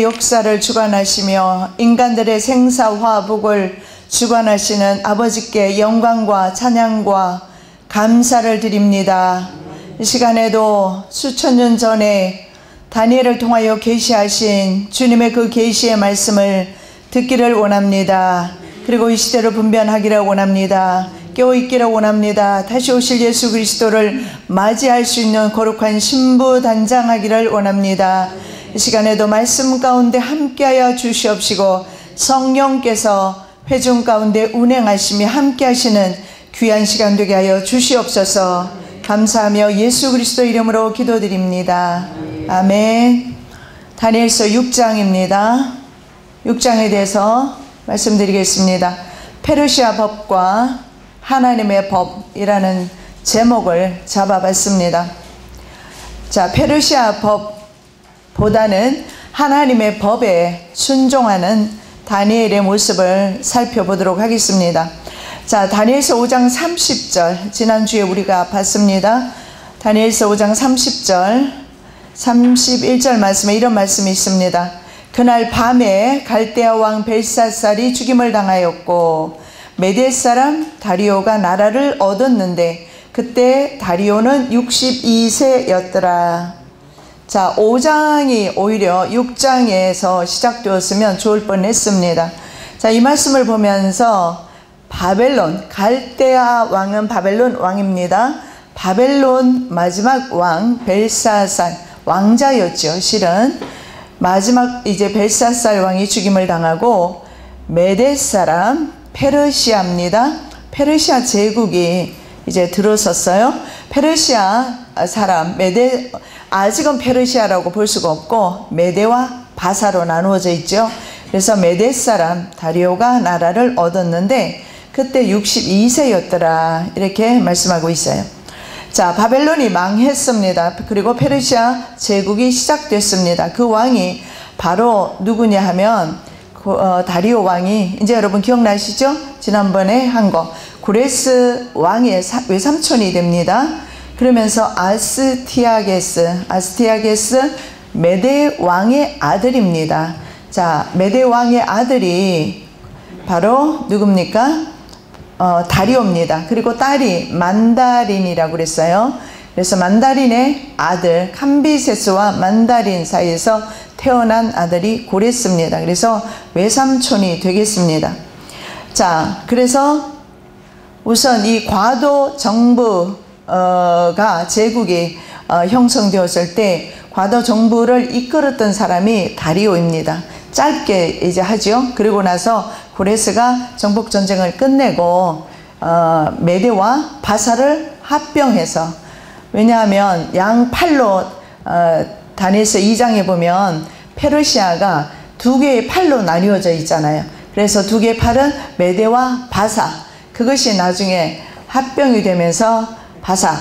우주의 역사를 주관하시며 인간들의 생사화복을 주관하시는 아버지께 영광과 찬양과 감사를 드립니다. 이 시간에도 수천 년 전에 다니엘을 통하여 계시하신 주님의 그 계시의 말씀을 듣기를 원합니다. 그리고 이 시대를 분변하기를 원합니다. 깨어있기를 원합니다. 다시 오실 예수 그리스도를 맞이할 수 있는 거룩한 신부 단장하기를 원합니다. 이 시간에도 말씀 가운데 함께하여 주시옵시고 성령께서 회중 가운데 운행하시며 함께하시는 귀한 시간 되게 하여 주시옵소서. 감사하며 예수 그리스도 이름으로 기도드립니다. 아멘. 다니엘서 6장입니다. 6장에 대해서 말씀드리겠습니다. 페르시아 법과 하나님의 법이라는 제목을 잡아봤습니다. 자, 페르시아 법보다는 하나님의 법에 순종하는 다니엘의 모습을 살펴보도록 하겠습니다. 자, 다니엘서 5장 30절 지난주에 우리가 봤습니다. 다니엘서 5장 30절 31절 말씀에 이런 말씀이 있습니다. 그날 밤에 갈대아 왕 벨사살이 죽임을 당하였고 메대 사람 다리오가 나라를 얻었는데 그때 다리오는 62세였더라. 자, 5장이 오히려 6장에서 시작되었으면 좋을 뻔했습니다. 자, 이 말씀을 보면서 바벨론, 갈대아 왕은 바벨론 왕입니다. 바벨론 마지막 왕 벨사살 왕자였죠. 실은 마지막 이제 벨사살 왕이 죽임을 당하고 메대 사람 페르시아입니다. 페르시아 제국이 이제 들어섰어요. 페르시아 사람 메대, 아직은 페르시아라고 볼 수가 없고 메대와 바사로 나누어져 있죠. 그래서 메대 사람 다리오가 나라를 얻었는데 그때 62세였더라 이렇게 말씀하고 있어요. 자, 바벨론이 망했습니다. 그리고 페르시아 제국이 시작됐습니다. 그 왕이 바로 누구냐 하면 다리오 왕이, 이제 여러분 기억나시죠? 지난번에 한 거 고레스 왕의 외삼촌이 됩니다. 그러면서 아스티아게스 메대 왕의 아들입니다. 자, 메대 왕의 아들이 바로 누굽니까? 다리오입니다. 그리고 딸이 만다린이라고 그랬어요. 그래서 만다린의 아들 캄비세스와 만다린 사이에서 태어난 아들이 고레스입니다. 그래서 외삼촌이 되겠습니다. 자, 그래서 우선 이 과도 정부가 제국이 형성되었을 때 과도 정부를 이끌었던 사람이 다리오입니다. 짧게 이제 하죠. 그리고 나서 고레스가 정복전쟁을 끝내고 메대와 바사를 합병해서, 왜냐하면 양팔로 다니엘서 2장에 보면 페르시아가 두 개의 팔로 나뉘어져 있잖아요. 그래서 두 개의 팔은 메대와 바사, 그것이 나중에 합병이 되면서 바사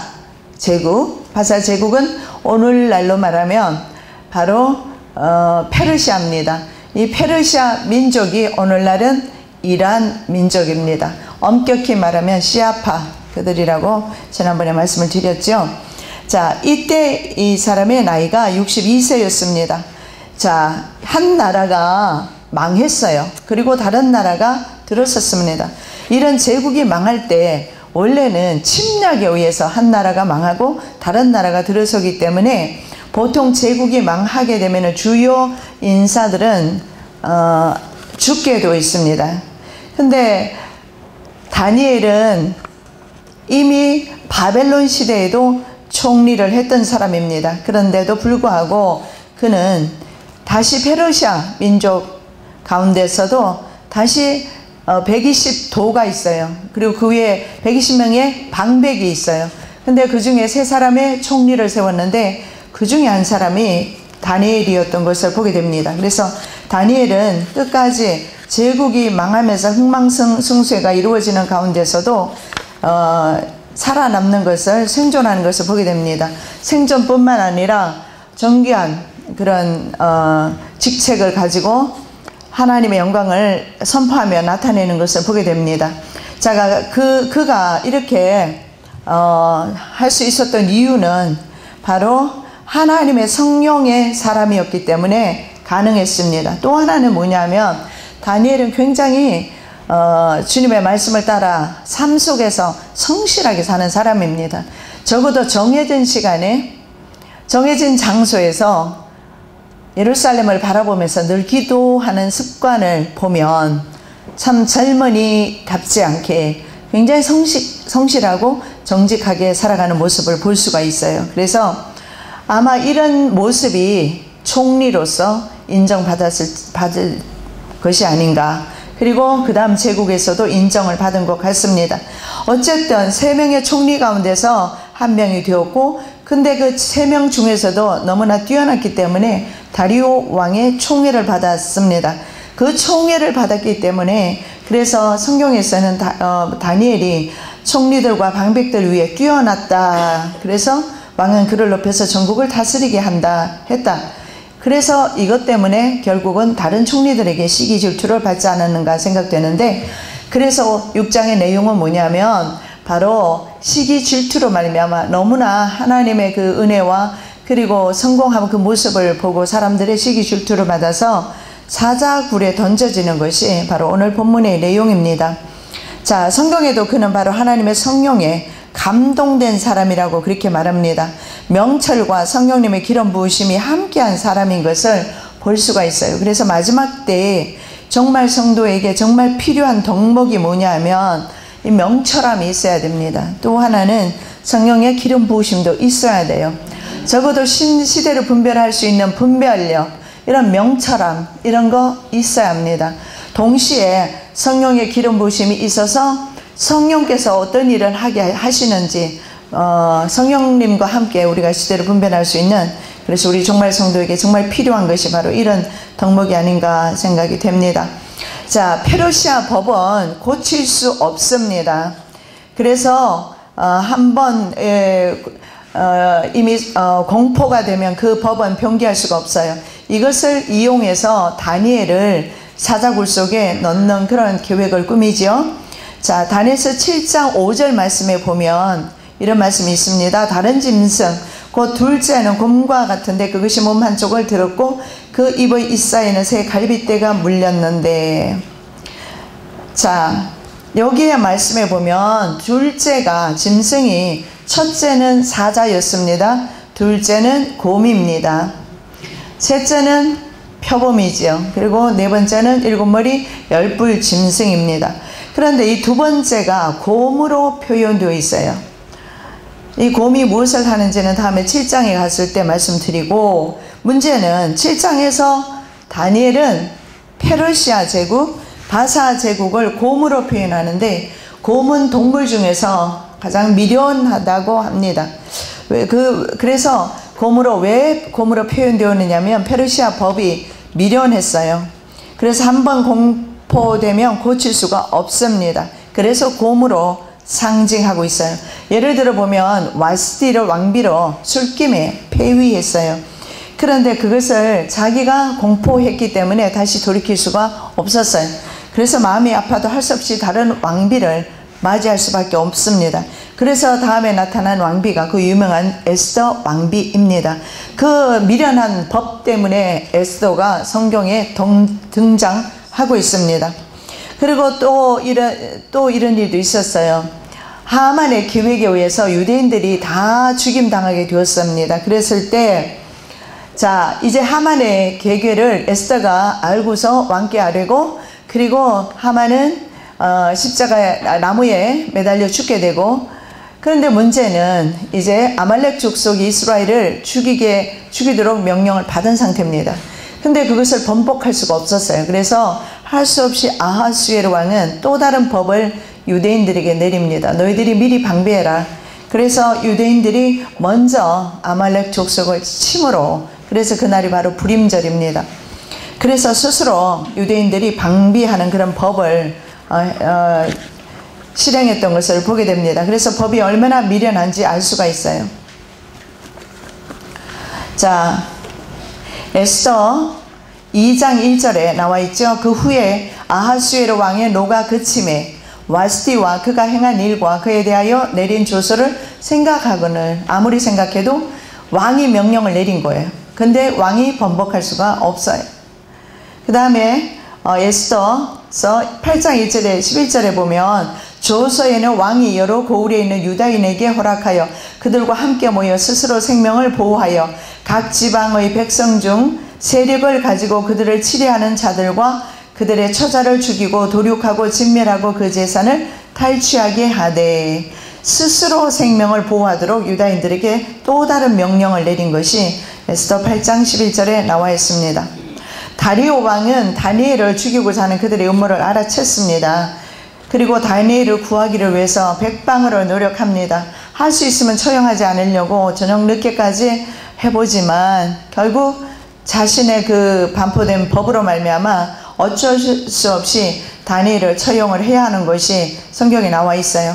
제국은 오늘날로 말하면 바로 페르시아입니다. 이 페르시아 민족이 오늘날은 이란 민족입니다. 엄격히 말하면 시아파 그들이라고 지난번에 말씀을 드렸죠. 자, 이때 이 사람의 나이가 62세였습니다. 자, 한 나라가 망했어요. 그리고 다른 나라가 들어섰습니다. 이런 제국이 망할 때 원래는 침략에 의해서 한 나라가 망하고 다른 나라가 들어서기 때문에 보통 제국이 망하게 되면 주요 인사들은 죽게 되어 있습니다. 근데 다니엘은 이미 바벨론 시대에도 총리를 했던 사람입니다. 그런데도 불구하고 그는 다시 페르시아 민족 가운데서도 다시 120도가 있어요. 그리고 그 위에 120명의 방백이 있어요. 근데 그 중에 세 사람의 총리를 세웠는데 그 중에 한 사람이 다니엘이었던 것을 보게 됩니다. 그래서 다니엘은 끝까지 제국이 망하면서 흥망성쇠가 이루어지는 가운데서도 살아남는 것을, 생존하는 것을 보게 됩니다. 생존뿐만 아니라 정귀한 그런 직책을 가지고 하나님의 영광을 선포하며 나타내는 것을 보게 됩니다. 자, 그가 이렇게 할 수 있었던 이유는 바로 하나님의 성령의 사람이었기 때문에 가능했습니다. 또 하나는 뭐냐면 다니엘은 굉장히 주님의 말씀을 따라 삶 속에서 성실하게 사는 사람입니다. 적어도 정해진 시간에 정해진 장소에서 예루살렘을 바라보면서 늘 기도하는 습관을 보면 참 젊은이답지 않게 굉장히 성실하고 정직하게 살아가는 모습을 볼 수가 있어요. 그래서 아마 이런 모습이 총리로서 받을 것이 아닌가. 그리고 그 다음 제국에서도 인정을 받은 것 같습니다. 어쨌든 3명의 총리 가운데서 1명이 되었고, 근데 그 3명 중에서도 너무나 뛰어났기 때문에 다리오 왕의 총애를 받았습니다. 그 총애를 받았기 때문에 그래서 성경에서는 다니엘이 총리들과 방백들 위에 뛰어났다. 그래서 왕은 그를 높여서 전국을 다스리게 했다. 그래서 이것 때문에 결국은 다른 총리들에게 시기 질투를 받지 않았는가 생각되는데, 그래서 6장의 내용은 뭐냐면 바로 시기 질투로 말미암아 너무나 하나님의 그 은혜와 그리고 성공하는 그 모습을 보고 사람들의 시기 질투를 받아서 사자굴에 던져지는 것이 바로 오늘 본문의 내용입니다. 자, 성경에도 그는 바로 하나님의 성령에 감동된 사람이라고 그렇게 말합니다. 명철과 성령님의 기름 부으심이 함께한 사람인 것을 볼 수가 있어요. 그래서 마지막 때에 정말 성도에게 정말 필요한 덕목이 뭐냐면 이 명철함이 있어야 됩니다. 또 하나는 성령의 기름 부으심도 있어야 돼요. 적어도 시대를 분별할 수 있는 분별력, 이런 명철함, 이런 거 있어야 합니다. 동시에 성령의 기름 부으심이 있어서 성령께서 어떤 일을 하게 하시는지 성령님과 함께 우리가 시대를 분별할 수 있는, 그래서 우리 종말 성도에게 정말 필요한 것이 바로 이런 덕목이 아닌가 생각이 됩니다. 자, 페르시아 법은 고칠 수 없습니다. 그래서 한번 이미 공포가 되면 그 법은 변기할 수가 없어요. 이것을 이용해서 다니엘을 사자굴 속에 넣는 그런 계획을 꾸미죠. 자, 다니엘서 7장 5절 말씀에 보면 이런 말씀이 있습니다. 다른 짐승 곧 둘째는 곰과 같은데 그것이 몸 한쪽을 들었고 그 입의 잇사이에는 새 갈빗대가 물렸는데, 자, 여기에 말씀에 보면 둘째가 짐승이, 첫째는 사자였습니다. 둘째는 곰입니다. 셋째는 표범이지요. 그리고 네 번째는 7머리 10뿔 짐승입니다. 그런데 이 두 번째가 곰으로 표현되어 있어요. 이 곰이 무엇을 하는지는 다음에 7장에 갔을 때 말씀드리고, 문제는 7장에서 다니엘은 페르시아 제국, 바사 제국을 곰으로 표현하는데, 곰은 동물 중에서 가장 미련하다고 합니다. 그래서 왜 곰으로 표현되었느냐면 페르시아 법이 미련했어요. 그래서 한번 공포되면 고칠 수가 없습니다. 그래서 곰으로 상징하고 있어요. 예를 들어 보면 와스티를 왕비로 술김에 폐위했어요. 그런데 그것을 자기가 공포했기 때문에 다시 돌이킬 수가 없었어요. 그래서 마음이 아파도 할 수 없이 다른 왕비를 맞이할 수밖에 없습니다. 그래서 다음에 나타난 왕비가 그 유명한 에스더 왕비입니다. 그 미련한 법 때문에 에스더가 성경에 등장하고 있습니다. 그리고 또 이런 일도 있었어요. 하만의 계획에 의해서 유대인들이 다 죽임당하게 되었습니다. 그랬을 때, 자, 이제 하만의 계획을 에스더가 알고서 왕께 아뢰고, 그리고 하만은 십자가 나무에 매달려 죽게 되고, 그런데 문제는 이제 아말렉 족속이 이스라엘을 죽이도록 명령을 받은 상태입니다. 근데 그것을 번복할 수가 없었어요. 그래서 할 수 없이 아하수에로 왕은 또 다른 법을 유대인들에게 내립니다. 너희들이 미리 방비해라. 그래서 유대인들이 먼저 아말렉 족속을 침으로, 그래서 그날이 바로 불임절입니다. 그래서 스스로 유대인들이 방비하는 그런 법을 실행했던 것을 보게 됩니다. 그래서 법이 얼마나 미련한지 알 수가 있어요. 자, 에스더 2장 1절에 나와 있죠. 그 후에 아하수에로 왕의 노가 그침에 와스티와 그가 행한 일과 그에 대하여 내린 조서를 생각하거늘, 아무리 생각해도 왕이 명령을 내린 거예요. 근데 왕이 번복할 수가 없어요. 그 다음에 에스더서 8장 1절에 11절에 보면 조서에는 왕이 여러 고을에 있는 유다인에게 허락하여 그들과 함께 모여 스스로 생명을 보호하여 각 지방의 백성 중 세력을 가지고 그들을 치려하는 자들과 그들의 처자를 죽이고 도륙하고 진멸하고 그 재산을 탈취하게 하되, 스스로 생명을 보호하도록 유다인들에게 또 다른 명령을 내린 것이 에스더 8장 11절에 나와 있습니다. 다리오 왕은 다니엘을 죽이고자 하는 그들의 음모를 알아챘습니다. 그리고 다니엘을 구하기를 위해서 백방으로 노력합니다. 할 수 있으면 처형하지 않으려고 저녁 늦게까지 해보지만 결국 자신의 그 반포된 법으로 말미암아 어쩔 수 없이 다니엘을 처형을 해야 하는 것이 성경에 나와 있어요.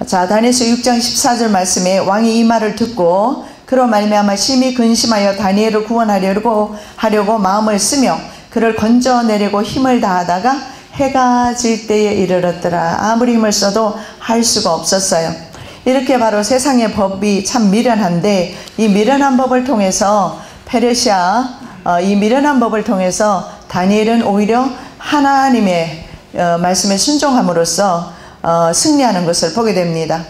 자, 다니엘서 6장 14절 말씀에 왕이 이 말을 듣고 그로 말미암아 심히 근심하여 다니엘을 구원하려고 마음을 쓰며 그를 건져내려고 힘을 다하다가 해가 질 때에 이르렀더라. 아무리 힘을 써도 할 수가 없었어요. 이렇게 바로 세상의 법이 참 미련한데, 이 미련한 법을 통해서 이 미련한 법을 통해서 다니엘은 오히려 하나님의 말씀에 순종함으로써 승리하는 것을 보게 됩니다.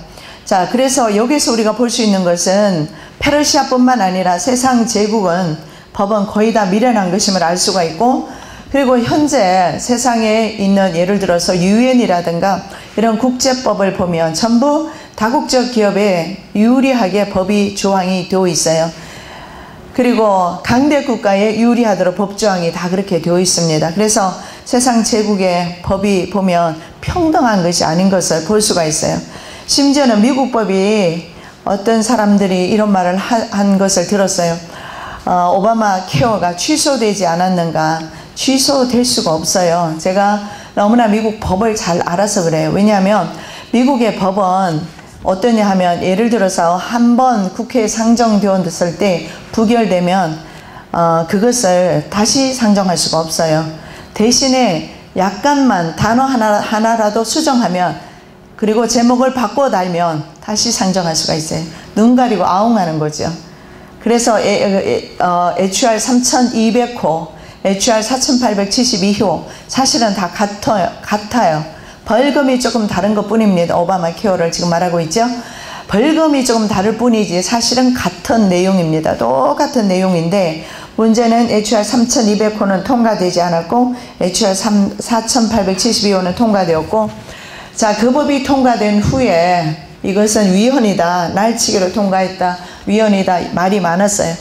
자, 그래서 여기서 우리가 볼 수 있는 것은 페르시아뿐만 아니라 세상 제국은 법은 거의 다 미련한 것임을 알 수가 있고, 그리고 현재 세상에 있는 예를 들어서 유엔이라든가 이런 국제법을 보면 전부 다국적 기업에 유리하게 법이 조항이 되어 있어요. 그리고 강대 국가에 유리하도록 법조항이 다 그렇게 되어 있습니다. 그래서 세상 제국의 법이 보면 평등한 것이 아닌 것을 볼 수가 있어요. 심지어는 미국 법이 어떤 사람들이 이런 말을 한 것을 들었어요. 오바마 케어가 취소되지 않았는가. 취소될 수가 없어요. 제가 너무나 미국 법을 잘 알아서 그래요. 왜냐하면 미국의 법은 어떠냐 하면, 예를 들어서 한번 국회에 상정되었을 때 부결되면 그것을 다시 상정할 수가 없어요. 대신에 약간만 단어 하나라도 수정하면, 그리고 제목을 바꿔 달면 다시 상정할 수가 있어요. 눈 가리고 아웅하는 거죠. 그래서 HR 3200호, HR 4872호 사실은 다 같아요. 벌금이 조금 다른 것 뿐입니다. 오바마 케어를 지금 말하고 있죠. 벌금이 조금 다를 뿐이지 사실은 같은 내용입니다. 똑같은 내용인데 문제는 HR 3200호는 통과되지 않았고 HR 4872호는 통과되었고, 자, 그 법이 통과된 후에 이것은 위헌이다, 날치기로 통과했다, 위헌이다 말이 많았어요.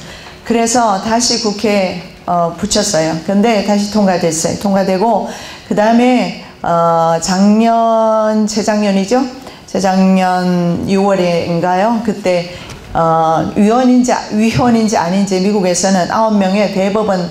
그래서 다시 국회에 붙였어요. 근데 다시 통과됐어요. 통과되고 그 다음에 재작년이죠? 재작년 6월인가요? 그때 위헌인지 아닌지 미국에서는 9명의 대법원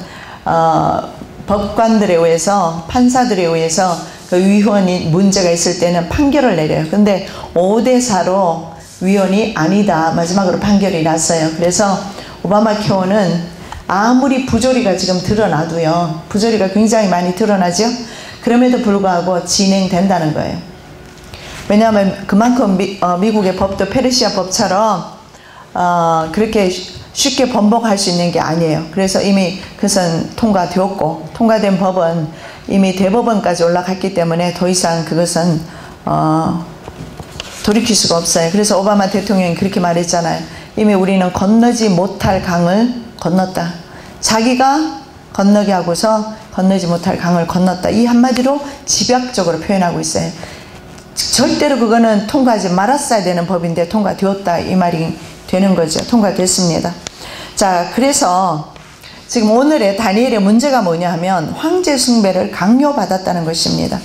법관들에 의해서, 판사들에 의해서 그 위헌이 문제가 있을 때는 판결을 내려요. 근데 5대4로 위헌이 아니다, 마지막으로 판결이 났어요. 그래서 오바마 케어는 아무리 부조리가 지금 드러나도요, 부조리가 굉장히 많이 드러나죠. 그럼에도 불구하고 진행된다는 거예요. 왜냐하면 그만큼 미국의 법도 페르시아 법처럼 그렇게 쉽게 번복할 수 있는 게 아니에요. 그래서 이미 그것은 통과되었고, 통과된 법은 이미 대법원까지 올라갔기 때문에 더 이상 그것은 돌이킬 수가 없어요. 그래서 오바마 대통령이 그렇게 말했잖아요. 이미 우리는 건너지 못할 강을 건넜다. 자기가 건너게 하고서 건너지 못할 강을 건넜다. 이 한마디로 집약적으로 표현하고 있어요. 절대로 그거는 통과하지 말았어야 되는 법인데 통과되었다, 이 말이 되는 거죠. 통과됐습니다. 자, 그래서 지금 오늘의 다니엘의 문제가 뭐냐 하면 황제 숭배를 강요받았다는 것입니다.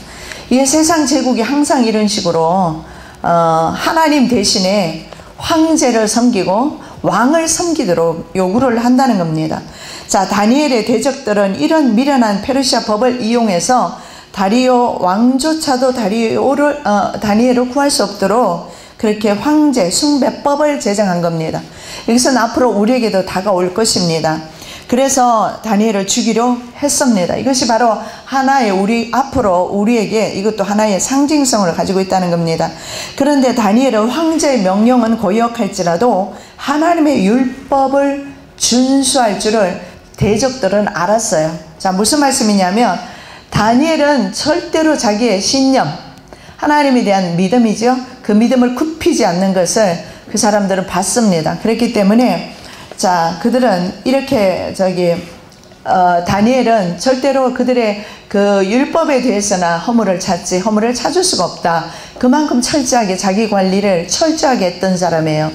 이게 세상 제국이 항상 이런 식으로 하나님 대신에 황제를 섬기고 왕을 섬기도록 요구를 한다는 겁니다. 자, 다니엘의 대적들은 이런 미련한 페르시아 법을 이용해서 다리오 왕조차도 다니엘을 구할 수 없도록 그렇게 황제 숭배법을 제정한 겁니다. 여기서는 앞으로 우리에게도 다가올 것입니다. 그래서 다니엘을 죽이려 했습니다. 이것이 바로 하나의 앞으로 우리에게 이것도 하나의 상징성을 가지고 있다는 겁니다. 그런데 다니엘은 황제의 명령은 고역할지라도 하나님의 율법을 준수할 줄을 대적들은 알았어요. 자, 무슨 말씀이냐면 다니엘은 절대로 자기의 신념, 하나님에 대한 믿음이죠. 그 믿음을 굽히지 않는 것을 그 사람들은 봤습니다. 그렇기 때문에 자, 그들은 이렇게 다니엘은 절대로 그들의 그 율법에 대해서나 허물을 찾을 수가 없다. 그만큼 철저하게 자기 관리를 철저하게 했던 사람이에요.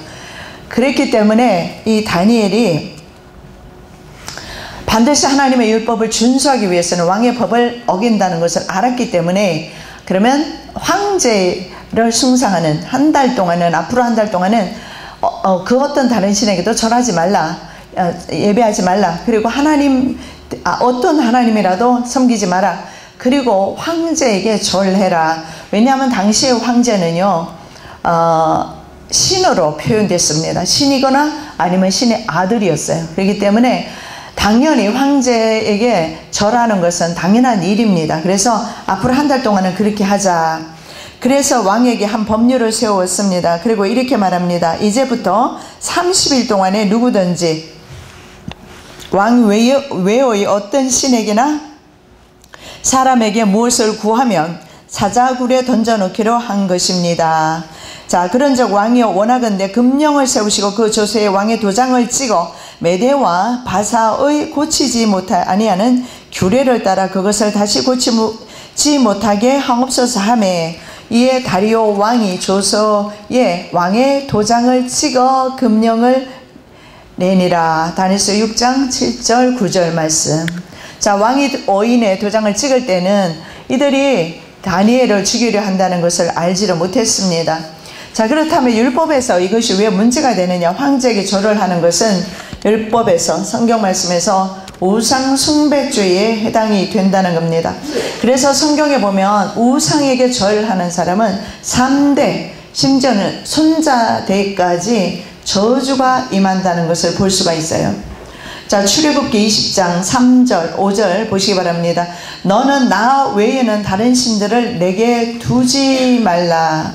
그랬기 때문에 이 다니엘이 반드시 하나님의 율법을 준수하기 위해서는 왕의 법을 어긴다는 것을 알았기 때문에 그러면 황제를 숭상하는 한 달 동안은, 앞으로 한 달 동안은 그 어떤 다른 신에게도 절하지 말라, 예배하지 말라, 그리고 어떤 하나님이라도 섬기지 마라, 그리고 황제에게 절해라. 왜냐하면 당시의 황제는요 신으로 표현됐습니다. 신이거나 아니면 신의 아들이었어요. 그렇기 때문에 당연히 황제에게 절하는 것은 당연한 일입니다. 그래서 앞으로 한 달 동안은 그렇게 하자. 그래서 왕에게 한 법률을 세웠습니다. 그리고 이렇게 말합니다. 이제부터 30일 동안에 누구든지 왕 외의 어떤 신에게나 사람에게 무엇을 구하면 사자굴에 던져놓기로 한 것입니다. 자, 그런즉 왕이 원하건대 금령을 세우시고 그 조서에 왕의 도장을 찍어 메대와 바사의 고치지 아니하는 규례를 따라 그것을 다시 고치지 못하게 하옵소서 하매, 이에 다리오 왕이 조서에 왕의 도장을 찍어 금령을 내니라. 다니엘서 6장 7절 9절 말씀. 자, 왕이 어인의 도장을 찍을 때는 이들이 다니엘을 죽이려 한다는 것을 알지를 못했습니다. 자, 그렇다면 율법에서 이것이 왜 문제가 되느냐? 황제에게 절을 하는 것은 율법에서, 성경 말씀에서 우상 숭배주의에 해당이 된다는 겁니다. 그래서 성경에 보면 우상에게 절하는 사람은 3대, 심지어는 손자대까지 저주가 임한다는 것을 볼 수가 있어요. 자, 출애굽기 20장 3절 5절 보시기 바랍니다. 너는 나 외에는 다른 신들을 내게 두지 말라.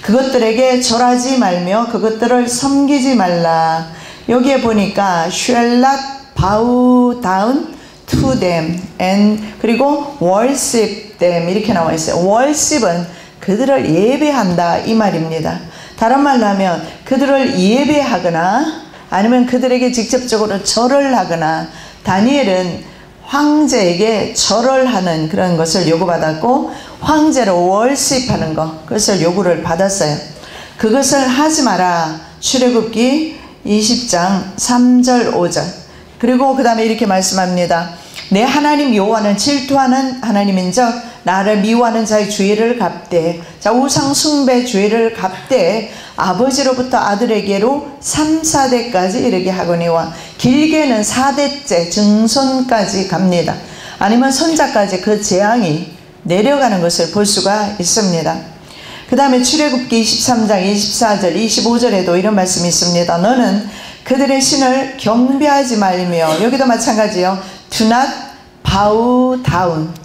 그것들에게 절하지 말며 그것들을 섬기지 말라. 여기에 보니까 shall not bow down to them and 그리고 worship them 이렇게 나와 있어요. worship은 그들을 예배한다 이 말입니다. 다른 말로 하면 그들을 예배하거나 아니면 그들에게 직접적으로 절을 하거나, 다니엘은 황제에게 절을 하는 그런 것을 요구받았고 황제를 월십하는 것, 그것을 요구를 받았어요. 그것을 하지 마라. 출애굽기 20장 3절 5절. 그리고 그 다음에 이렇게 말씀합니다. 내 하나님 여호와는 질투하는 하나님인즉 나를 미워하는 자의 죄를 갚되, 자, 우상 숭배 죄를 갚되 아버지로부터 아들에게로 3, 4대까지 이르게 하거니와, 길게는 4대째 증손까지 갑니다. 아니면 손자까지 그 재앙이 내려가는 것을 볼 수가 있습니다. 그 다음에 출애굽기 23장 24절 25절에도 이런 말씀이 있습니다. 너는 그들의 신을 경배하지 말며, 여기도 마찬가지요. Do not bow down.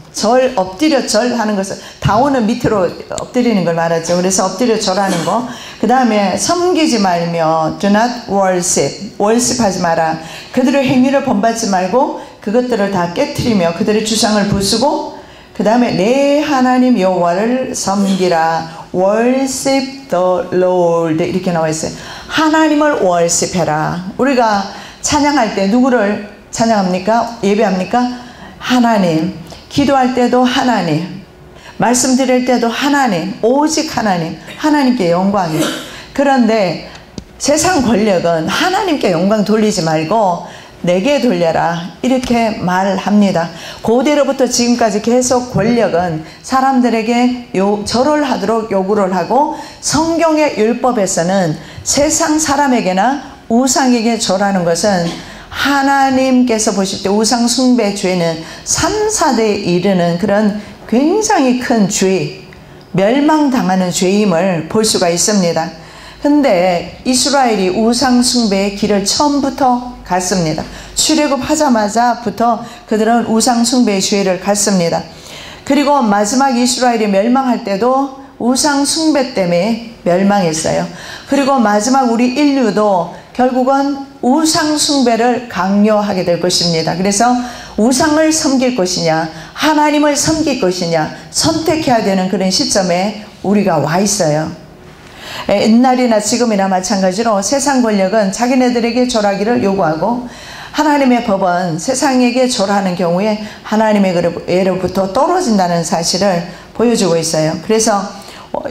엎드려 절하는 것을, 다운은 밑으로 엎드리는 걸 말하죠. 그래서 엎드려 절하는 거. 그 다음에 섬기지 말며 do not worship, worship하지 마라. 그들의 행위를 본받지 말고 그것들을 다 깨트리며 그들의 주상을 부수고, 그 다음에 내 하나님 여호와를 섬기라. worship the Lord 이렇게 나와 있어요. 하나님을 worship해라. 우리가 찬양할 때 누구를 찬양합니까? 예배합니까? 하나님. 기도할 때도 하나님, 말씀드릴 때도 하나님, 오직 하나님, 하나님께 영광이에요. 그런데 세상 권력은 하나님께 영광 돌리지 말고 내게 돌려라 이렇게 말합니다. 고대로부터 지금까지 계속 권력은 사람들에게 절을 하도록 요구를 하고, 성경의 율법에서는 세상 사람에게나 우상에게 절하는 것은 하나님께서 보실 때 우상 숭배 죄는 3, 4대에 이르는 그런 굉장히 큰 죄, 멸망당하는 죄임을 볼 수가 있습니다. 근데 이스라엘이 우상 숭배의 길을 처음부터 갔습니다. 출애굽하자마자부터 그들은 우상 숭배의 죄를 갔습니다. 그리고 마지막 이스라엘이 멸망할 때도 우상 숭배 때문에 멸망했어요. 그리고 마지막 우리 인류도 결국은 우상 숭배를 강요하게 될 것입니다. 그래서 우상을 섬길 것이냐 하나님을 섬길 것이냐 선택해야 되는 그런 시점에 우리가 와 있어요. 옛날이나 지금이나 마찬가지로 세상 권력은 자기네들에게 절하기를 요구하고 하나님의 법은 세상에게 절하는 경우에 하나님의 예로부터 떨어진다는 사실을 보여주고 있어요. 그래서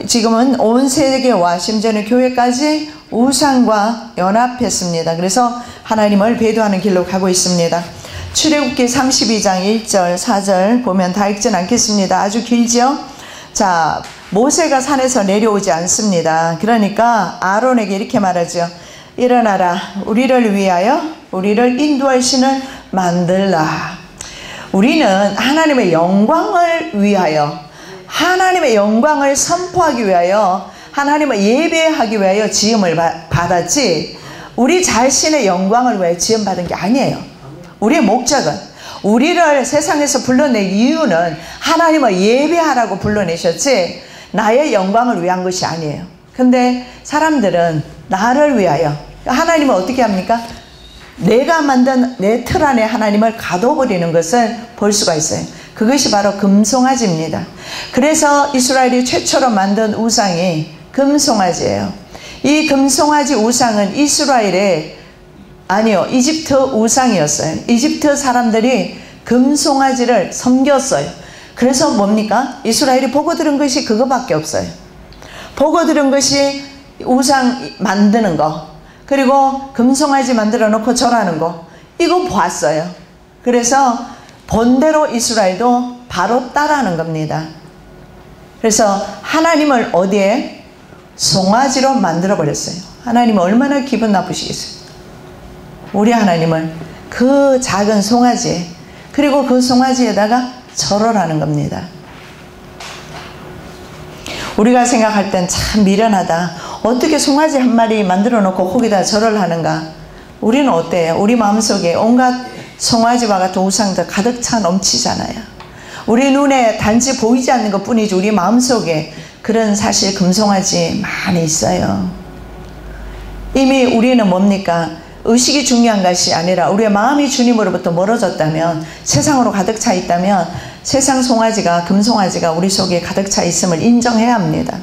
지금은 온 세계와 심지어는 교회까지 우상과 연합했습니다. 그래서 하나님을 배도하는 길로 가고 있습니다. 출애굽기 32장 1절 4절 보면 다 읽진 않겠습니다. 아주 길지요. 자, 모세가 산에서 내려오지 않습니다. 그러니까 아론에게 이렇게 말하죠. 일어나라, 우리를 위하여 우리를 인도할 신을 만들라. 우리는 하나님의 영광을 위하여, 하나님의 영광을 선포하기 위하여, 하나님을 예배하기 위하여 지음을 받았지 우리 자신의 영광을 위해 지음받은 게 아니에요. 우리의 목적은, 우리를 세상에서 불러낸 이유는 하나님을 예배하라고 불러내셨지 나의 영광을 위한 것이 아니에요. 근데 사람들은 나를 위하여, 하나님은 어떻게 합니까? 내가 만든 내 틀 안에 하나님을 가둬버리는 것을 볼 수가 있어요. 그것이 바로 금송아지입니다. 그래서 이스라엘이 최초로 만든 우상이 금송아지예요. 이 금송아지 우상은 이스라엘의, 아니요, 이집트 우상이었어요. 이집트 사람들이 금송아지를 섬겼어요. 그래서 뭡니까? 이스라엘이 보고 들은 것이 그거밖에 없어요. 보고 들은 것이 우상 만드는 거, 그리고 금송아지 만들어 놓고 절하는 거, 이거 보았어요. 그래서 본대로 이스라엘도 바로 따라하는 겁니다. 그래서 하나님을 어디에? 송아지로 만들어 버렸어요. 하나님은 얼마나 기분 나쁘시겠어요. 우리 하나님을 그 작은 송아지, 그리고 그 송아지에다가 절을 하는 겁니다. 우리가 생각할 땐 참 미련하다. 어떻게 송아지 한 마리 만들어 놓고 거기다 절을 하는가? 우리는 어때요? 우리 마음속에 온갖 송아지와 같은 우상들 가득 차 넘치잖아요. 우리 눈에 단지 보이지 않는 것 뿐이지 우리 마음속에 그런 사실 금송아지 많이 있어요. 이미 우리는 뭡니까? 의식이 중요한 것이 아니라 우리의 마음이 주님으로부터 멀어졌다면, 세상으로 가득 차 있다면 세상 송아지가, 금송아지가 우리 속에 가득 차 있음을 인정해야 합니다.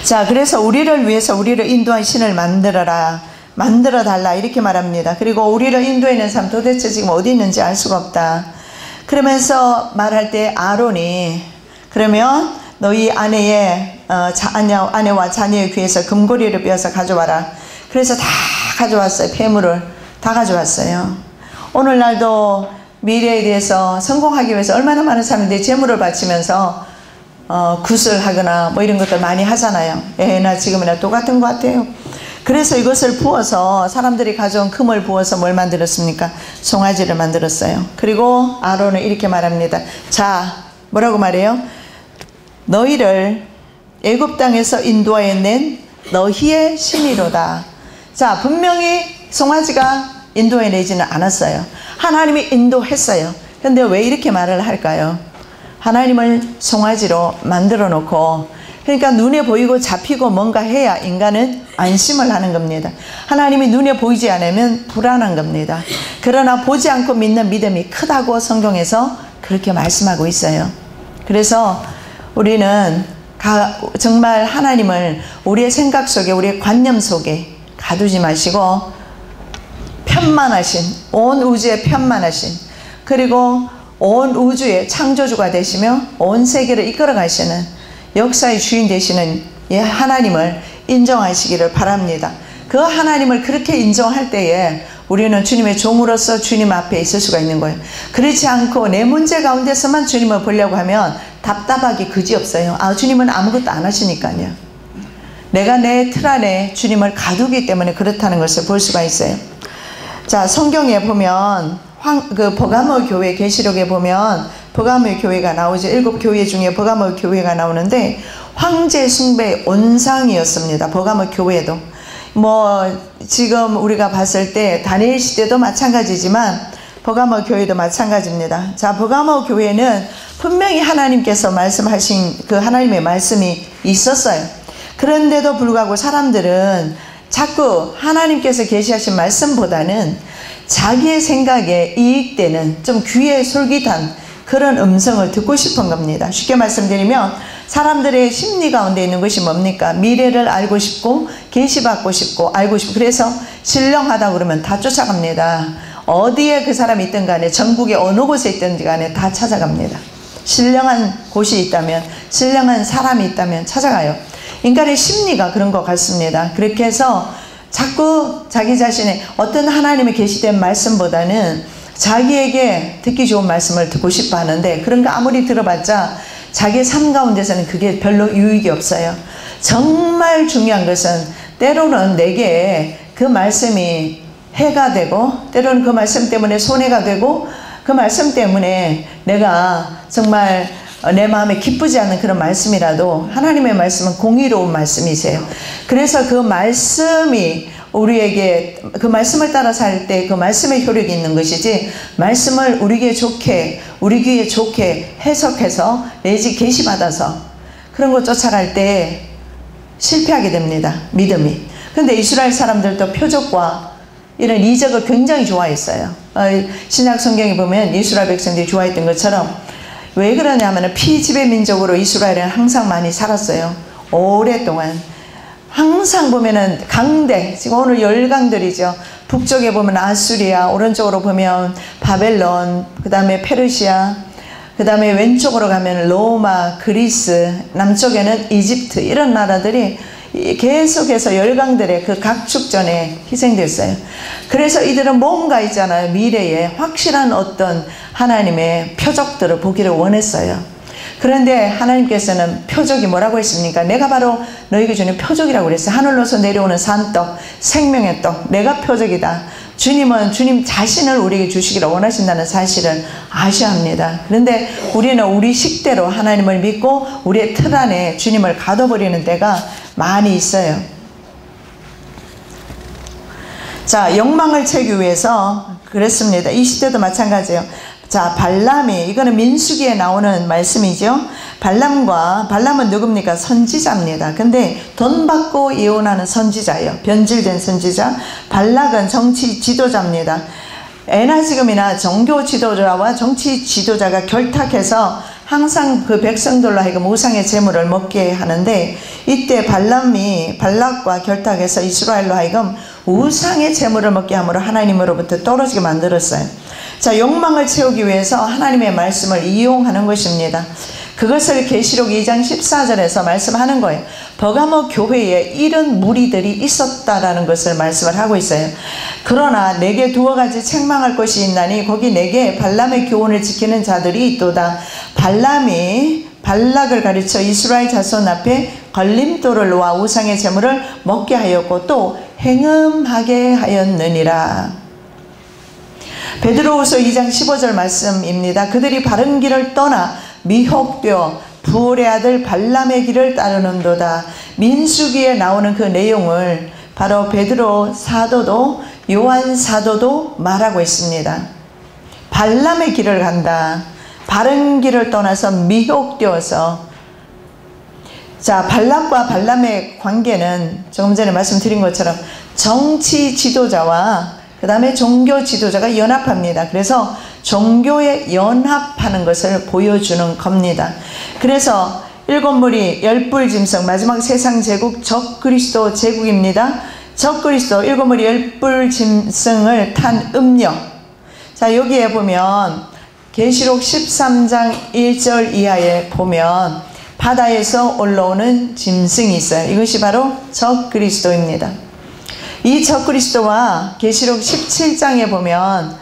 자, 그래서 우리를 위해서 우리를 인도한 신을 만들어라, 만들어 달라, 이렇게 말합니다. 그리고 우리를 인도하는 사람 도대체 지금 어디 있는지 알 수가 없다. 그러면서 말할 때 아론이, 그러면 너희 아내와 자녀의 귀에서 금고리를 빼어서 가져와라. 그래서 다 가져왔어요. 폐물을 다 가져왔어요. 오늘날도 미래에 대해서 성공하기 위해서 얼마나 많은 사람들이 재물을 바치면서 굿을 하거나 뭐 이런 것들 많이 하잖아요. 예나 지금이나 똑같은 것 같아요. 그래서 이것을 부어서, 사람들이 가져온 금을 부어서 뭘 만들었습니까? 송아지를 만들었어요. 그리고 아론은 이렇게 말합니다. 자, 뭐라고 말해요? 너희를 애굽 땅에서 인도하여 낸 너희의 신이로다. 자, 분명히 송아지가 인도해내지는 않았어요. 하나님이 인도했어요. 근데 왜 이렇게 말을 할까요? 하나님을 송아지로 만들어 놓고, 그러니까 눈에 보이고 잡히고 뭔가 해야 인간은 안심을 하는 겁니다. 하나님이 눈에 보이지 않으면 불안한 겁니다. 그러나 보지 않고 믿는 믿음이 크다고 성경에서 그렇게 말씀하고 있어요. 그래서 우리는 정말 하나님을 우리의 생각 속에, 우리의 관념 속에 가두지 마시고, 편만하신, 온 우주의 편만하신, 그리고 온 우주의 창조주가 되시며 온 세계를 이끌어 가시는 역사의 주인 되시는 하나님을 인정하시기를 바랍니다. 그 하나님을 그렇게 인정할 때에 우리는 주님의 종으로서 주님 앞에 있을 수가 있는 거예요. 그렇지 않고 내 문제 가운데서만 주님을 보려고 하면 답답하기 그지없어요. 아, 주님은 아무것도 안 하시니까요. 내가 내 틀 안에 주님을 가두기 때문에 그렇다는 것을 볼 수가 있어요. 자, 성경에 보면 버가모 교회, 계시록에 보면 버가모 교회가 나오죠. 7교회 중에 버가모 교회가 나오는데 황제 숭배 온상이었습니다. 버가모 교회도. 지금 우리가 봤을 때 다니엘 시대도 마찬가지지만 버가모 교회도 마찬가지입니다. 자, 버가모 교회는 분명히 하나님께서 말씀하신 그 하나님의 말씀이 있었어요. 그런데도 불구하고 사람들은 자꾸 하나님께서 계시하신 말씀보다는 자기의 생각에 이익되는 좀 귀에 솔깃한 그런 음성을 듣고 싶은 겁니다. 쉽게 말씀드리면 사람들의 심리 가운데 있는 것이 뭡니까? 미래를 알고 싶고 계시받고 싶고 알고 싶고, 그래서 신령하다 그러면 다 쫓아갑니다. 어디에 그 사람이 있든 간에, 전국의 어느 곳에 있든지 간에 다 찾아갑니다. 신령한 곳이 있다면, 신령한 사람이 있다면 찾아가요. 인간의 심리가 그런 것 같습니다. 그렇게 해서 자꾸 자기 자신의 어떤 하나님의 계시된 말씀보다는 자기에게 듣기 좋은 말씀을 듣고 싶어 하는데, 그런 거 아무리 들어봤자 자기의 삶 가운데서는 그게 별로 유익이 없어요. 정말 중요한 것은 때로는 내게 그 말씀이 해가 되고, 때로는 그 말씀 때문에 손해가 되고, 그 말씀 때문에 내가 정말 내 마음에 기쁘지 않는 그런 말씀이라도 하나님의 말씀은 공의로운 말씀이세요. 그래서 그 말씀이 우리에게, 그 말씀을 따라 살 때 그 말씀의 효력이 있는 것이지, 말씀을 우리 귀에 좋게, 우리 귀에 좋게 해석해서 내지 계시받아서 그런 거 쫓아갈 때 실패하게 됩니다. 믿음이. 그런데 이스라엘 사람들도 표적과 이런 이적을 굉장히 좋아했어요. 신약 성경에 보면 이스라엘 백성들이 좋아했던 것처럼, 왜 그러냐면 피지배 민족으로 이스라엘은 항상 많이 살았어요. 오랫동안. 항상 보면은 강대, 지금 오늘 열강들이죠. 북쪽에 보면 아수리아, 오른쪽으로 보면 바벨론, 그 다음에 페르시아, 그 다음에 왼쪽으로 가면 로마, 그리스, 남쪽에는 이집트, 이런 나라들이 계속해서 열강들의 그 각축전에 희생됐어요. 그래서 이들은 뭔가 있잖아요. 미래에 확실한 어떤 하나님의 표적들을 보기를 원했어요. 그런데 하나님께서는 표적이 뭐라고 했습니까? 내가 바로 너희에게 주는 표적이라고 그랬어요. 하늘로서 내려오는 산떡, 생명의 떡, 내가 표적이다. 주님은 주님 자신을 우리에게 주시기를 원하신다는 사실을 아셔야 합니다. 그런데 우리는 우리 식대로 하나님을 믿고 우리의 틀 안에 주님을 가둬버리는 때가 많이 있어요. 자, 욕망을 채우기 위해서 그랬습니다. 이 시대도 마찬가지예요. 자, 발람이, 이거는 민수기에 나오는 말씀이죠. 발람은 누굽니까? 선지자입니다. 근데 돈 받고 이혼하는 선지자예요. 변질된 선지자. 발락은 정치 지도자입니다. 에나지금이나 종교 지도자와 정치 지도자가 결탁해서 항상 그 백성들로 하여금 우상의 제물을 먹게 하는데, 이때 발락과 결탁해서 이스라엘로 하여금 우상의 제물을 먹게 함으로 하나님으로부터 떨어지게 만들었어요. 자, 욕망을 채우기 위해서 하나님의 말씀을 이용하는 것입니다. 그것을 계시록 2장 14절에서 말씀하는 거예요. 버가모 교회에 이런 무리들이 있었다라는 것을 말씀을 하고 있어요. 그러나 내게 두어 가지 책망할 것이 있나니 거기 내게 발람의 교훈을 지키는 자들이 있도다. 발람이 발락을 가르쳐 이스라엘 자손 앞에 걸림돌을 놓아 우상의 제물을 먹게 하였고 또 행음하게 하였느니라. 베드로후서 2장 15절 말씀입니다. 그들이 바른 길을 떠나 미혹되어 부올의 아들 발람의 길을 따르는도다. 민수기에 나오는 그 내용을 바로 베드로 사도도 요한 사도도 말하고 있습니다. 발람의 길을 간다. 바른 길을 떠나서 미혹되어서. 자, 발락과 발람의 관계는 조금 전에 말씀드린 것처럼 정치 지도자와 그 다음에 종교 지도자가 연합합니다. 그래서 종교에 연합하는 것을 보여주는 겁니다. 그래서 일곱 무리 열불 짐승, 마지막 세상 제국 적그리스도 제국입니다. 적그리스도 일곱 무리 열불 짐승을 탄 음녀. 자, 여기에 보면 계시록 13장 1절 이하에 보면 바다에서 올라오는 짐승이 있어요. 이것이 바로 적그리스도입니다. 이 적그리스도와 계시록 17장에 보면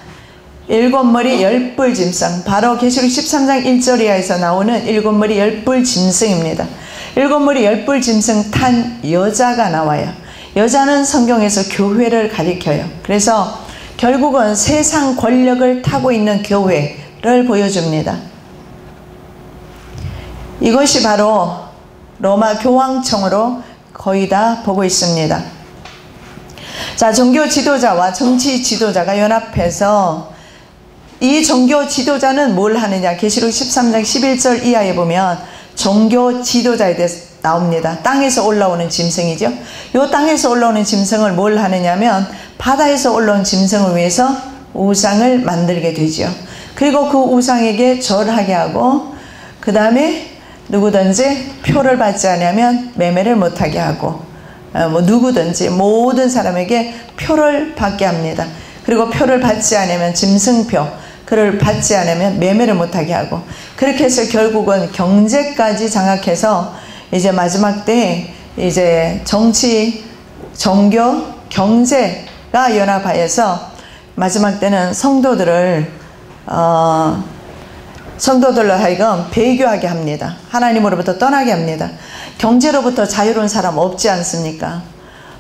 일곱 머리 열뿔 짐승, 바로 계시록 13장 1절 이하에서 나오는 일곱 머리 열뿔 짐승입니다. 일곱 머리 열뿔 짐승 탄 여자가 나와요. 여자는 성경에서 교회를 가리켜요. 그래서 결국은 세상 권력을 타고 있는 교회를 보여줍니다. 이것이 바로 로마 교황청으로 거의 다 보고 있습니다. 자, 종교 지도자와 정치 지도자가 연합해서 이 종교 지도자는 뭘 하느냐? 계시록 13장 11절 이하에 보면 종교 지도자에 대해서 나옵니다. 땅에서 올라오는 짐승이죠. 이 땅에서 올라오는 짐승을 뭘 하느냐면 바다에서 올라온 짐승을 위해서 우상을 만들게 되죠. 그리고 그 우상에게 절하게 하고 그 다음에 누구든지 표를 받지 않으면 매매를 못하게 하고 누구든지 모든 사람에게 표를 받게 합니다. 그리고 표를 받지 않으면 짐승표, 그를 받지 않으면 매매를 못하게 하고 그렇게 해서 결국은 경제까지 장악해서 이제 마지막 때 이제 정치, 종교, 경제가 연합하여서 마지막 때는 성도들로 하여금 배교하게 합니다. 하나님으로부터 떠나게 합니다. 경제로부터 자유로운 사람 없지 않습니까?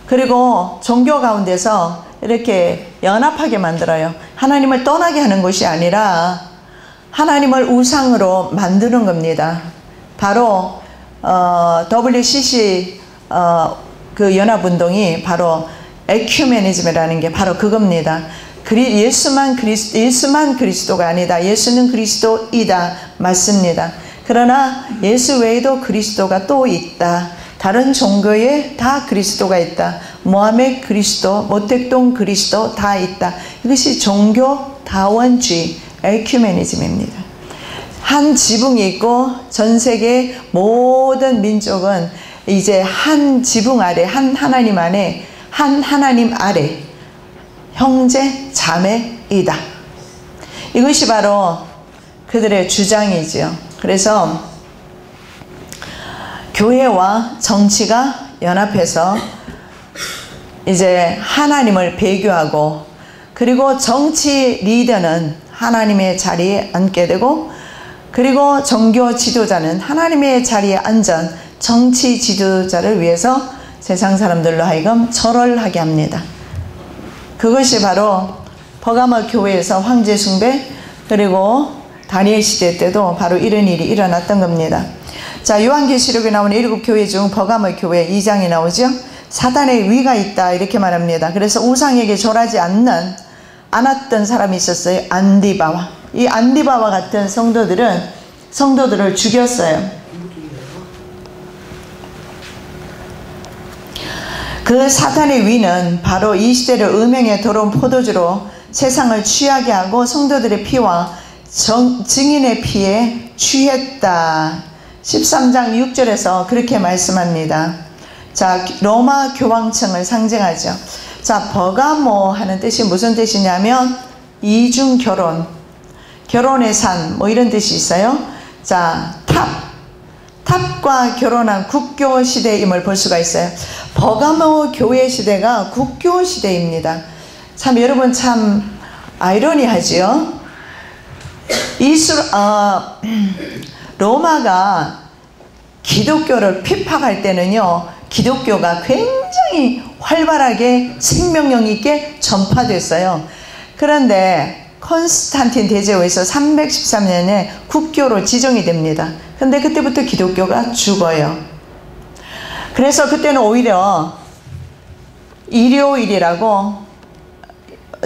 그리고 종교 가운데서 이렇게 연합하게 만들어요. 하나님을 떠나게 하는 것이 아니라 하나님을 우상으로 만드는 겁니다. 바로 WCC 그 연합운동이 바로 에큐메니즘이라는 게 바로 그겁니다. 예수만 그리스도가 아니다. 예수는 그리스도이다. 맞습니다. 그러나 예수 외에도 그리스도가 또 있다. 다른 종교에 다 그리스도가 있다. 모하메 그리스도, 모택동 그리스도 다 있다. 이것이 종교다원주의, 에큐메니즘입니다. 한 지붕이 있고 전 세계 모든 민족은 이제 한 지붕 아래, 한 하나님 안에, 한 하나님 아래 형제 자매이다. 이것이 바로 그들의 주장이지요. 그래서 교회와 정치가 연합해서 이제 하나님을 배교하고 그리고 정치 리더는 하나님의 자리에 앉게 되고 그리고 종교 지도자는 하나님의 자리에 앉은 정치 지도자를 위해서 세상 사람들로 하여금 절을 하게 합니다. 그것이 바로 버가모 교회에서 황제 숭배 그리고 다니엘 시대 때도 바로 이런 일이 일어났던 겁니다. 자, 요한계시록에 나오는 7 교회 중 버가모 교회 2장이 나오죠. 사단의 위가 있다 이렇게 말합니다. 그래서 우상에게 절하지 않았던 사람이 있었어요. 안디바와. 이 안디바와 같은 성도들을 죽였어요. 그 사탄의 위는 바로 이 시대를 음행에 더러운 포도주로 세상을 취하게 하고 성도들의 피와 증인의 피에 취했다. 13장 6절에서 그렇게 말씀합니다. 자, 로마 교황청을 상징하죠. 자, 버가모 하는 뜻이 무슨 뜻이냐면 이중 결혼, 결혼의 산 뭐 이런 뜻이 있어요. 자, 탑과 결혼한 국교 시대임을 볼 수가 있어요. 버가모 교회 시대가 국교 시대입니다. 참 여러분 참 아이러니하지요. 로마가 기독교를 핍박할 때는요, 기독교가 굉장히 활발하게 생명력 있게 전파됐어요. 그런데 콘스탄틴 대제후에서 313년에 국교로 지정이 됩니다. 근데 그때부터 기독교가 죽어요. 그래서 그때는 오히려 일요일이라고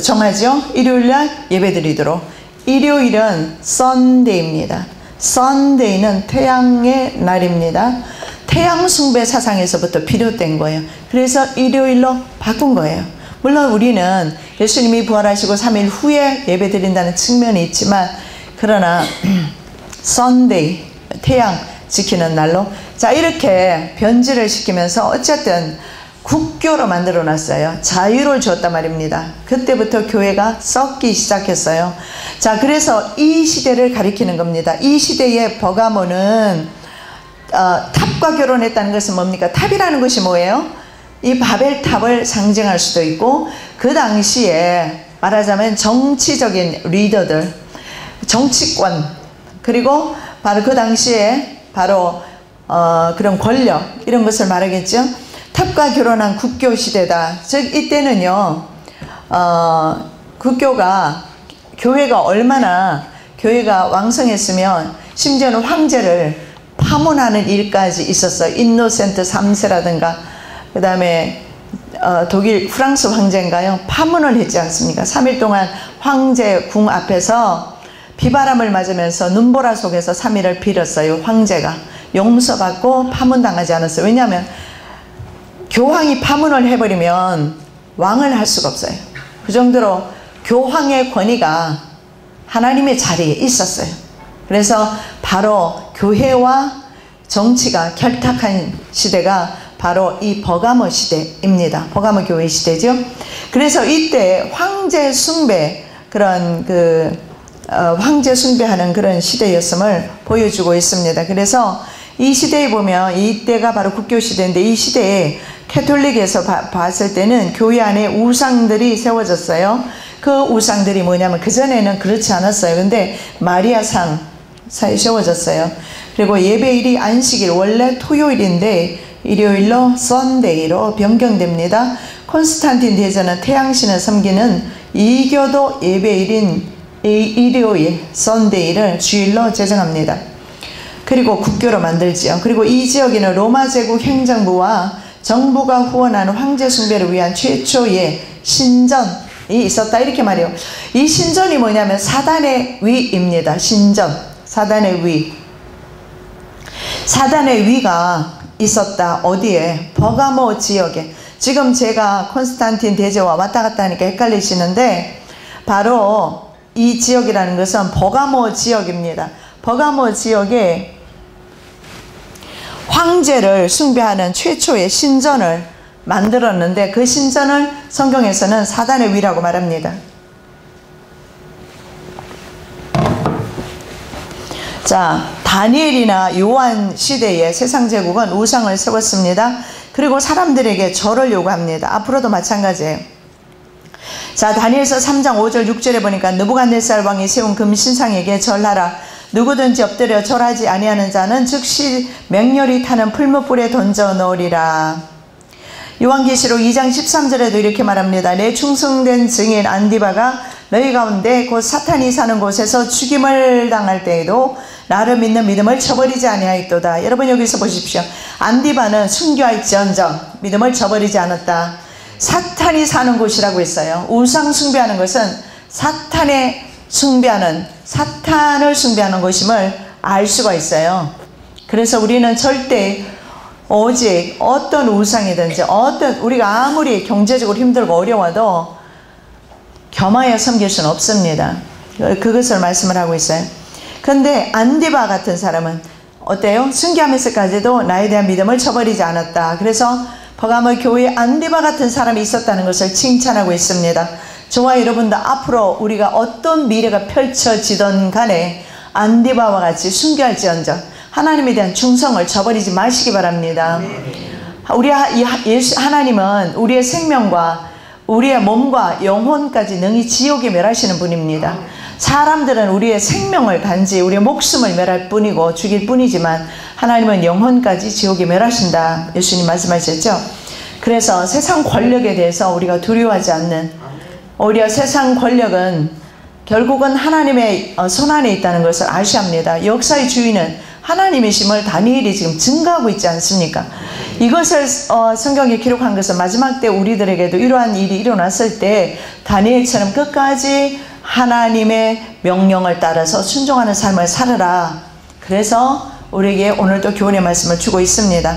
정하죠. 일요일날 예배드리도록. 일요일은 썬데이입니다. 썬데이는 태양의 날입니다. 태양 숭배 사상에서부터 비롯된 거예요. 그래서 일요일로 바꾼 거예요. 물론 우리는 예수님이 부활하시고 3일 후에 예배드린다는 측면이 있지만 그러나 썬데이, 태양 지키는 날로 자 이렇게 변질을 시키면서 어쨌든 국교로 만들어 놨어요. 자유를 줬단 말입니다. 그때부터 교회가 썩기 시작했어요. 자, 그래서 이 시대를 가리키는 겁니다. 이 시대의 버가모는 탑과 결혼했다는 것은 뭡니까? 탑이라는 것이 뭐예요? 이 바벨탑을 상징할 수도 있고 그 당시에 말하자면 정치적인 리더들, 정치권 그리고 바로 그 당시에 바로 그런 권력 이런 것을 말하겠죠. 탑과 결혼한 국교 시대다. 즉 이때는요 교회가 얼마나 교회가 왕성했으면 심지어는 황제를 파문하는 일까지 있었어요. 인노센트 3세라든가 그 다음에 독일 프랑스 황제인가요? 파문을 했지 않습니까? 3일 동안 황제 궁 앞에서 비바람을 맞으면서 눈보라 속에서 3일을 빌었어요. 황제가. 용서받고 파문당하지 않았어요. 왜냐하면 교황이 파문을 해버리면 왕을 할 수가 없어요. 그 정도로 교황의 권위가 하나님의 자리에 있었어요. 그래서 바로 교회와 정치가 결탁한 시대가 바로 이 버가모 시대입니다. 버가모 교회 시대죠. 그래서 이때 황제 숭배, 그런 황제 숭배하는 그런 시대였음을 보여주고 있습니다. 그래서 이 시대에 보면 이때가 바로 국교 시대인데, 이 시대에 캐톨릭에서 봤을 때는 교회 안에 우상들이 세워졌어요. 그 우상들이 뭐냐면 그전에는 그렇지 않았어요. 근데 마리아상 세워졌어요. 그리고 예배일이 안식일, 원래 토요일인데 일요일로 썬데이로 변경됩니다. 콘스탄틴 대제는 태양신을 섬기는 이교도 예배일인 일요일 썬데이를 주일로 제정합니다. 그리고 국교로 만들지요. 그리고 이 지역에는 로마 제국 행정부와 정부가 후원하는 황제 숭배를 위한 최초의 신전이 있었다, 이렇게 말해요. 이 신전이 뭐냐면 사단의 위입니다. 신전, 사단의 위. 사단의 위가 있었다. 어디에? 버가모 지역에. 지금 제가 콘스탄틴 대제와 왔다 갔다 하니까 헷갈리시는데, 바로 이 지역이라는 것은 버가모 지역입니다. 버가모 지역에 황제를 숭배하는 최초의 신전을 만들었는데, 그 신전을 성경에서는 사단의 위라고 말합니다. 자, 다니엘이나 요한 시대에 세상 제국은 우상을 세웠습니다. 그리고 사람들에게 절을 요구합니다. 앞으로도 마찬가지예요. 자, 다니엘서 3장 5절 6절에 보니까 느부갓네살 왕이 세운 금신상에게 절하라. 누구든지 엎드려 절하지 아니하는 자는 즉시 맹렬히 타는 풀무불에 던져 넣으리라. 요한계시록 2장 13절에도 이렇게 말합니다. 내 충성된 증인 안디바가 너희 가운데 곧 사탄이 사는 곳에서 죽임을 당할 때에도 나를 믿는 믿음을 저버리지 아니하였도다. 여러분 여기서 보십시오. 안디바는 순교할지언정 믿음을 저버리지 않았다. 사탄이 사는 곳이라고 했어요. 우상 숭배하는 것은 사탄을 숭배하는 것임을 알 수가 있어요. 그래서 우리는 절대 오직 어떤 우상이든지 우리가 아무리 경제적으로 힘들고 어려워도 겸하여 섬길 수는 없습니다. 그것을 말씀을 하고 있어요. 그런데 안디바 같은 사람은 어때요? 순교하면서까지도 나에 대한 믿음을 저버리지 않았다. 그래서 버가모 교회에 안디바 같은 사람이 있었다는 것을 칭찬하고 있습니다. 저와 여러분도 앞으로 우리가 어떤 미래가 펼쳐지던 간에 안디바와 같이 순교할지언정 하나님에 대한 충성을 저버리지 마시기 바랍니다. 하나님은 우리의 생명과 우리의 몸과 영혼까지 능히 지옥에 멸하시는 분입니다. 사람들은 우리의 생명을 단지 우리의 목숨을 멸할 뿐이고 죽일 뿐이지만 하나님은 영혼까지 지옥에 멸하신다. 예수님 말씀하셨죠. 그래서 세상 권력에 대해서 우리가 두려워하지 않는, 오히려 세상 권력은 결국은 하나님의 손안에 있다는 것을 아셔야 합니다. 역사의 주인은 하나님이심을 다니엘이 지금 증거하고 있지 않습니까? 이것을 성경에 기록한 것은 마지막 때 우리들에게도 이러한 일이 일어났을 때 다니엘처럼 끝까지 하나님의 명령을 따라서 순종하는 삶을 살아라. 그래서 우리에게 오늘도 교훈의 말씀을 주고 있습니다.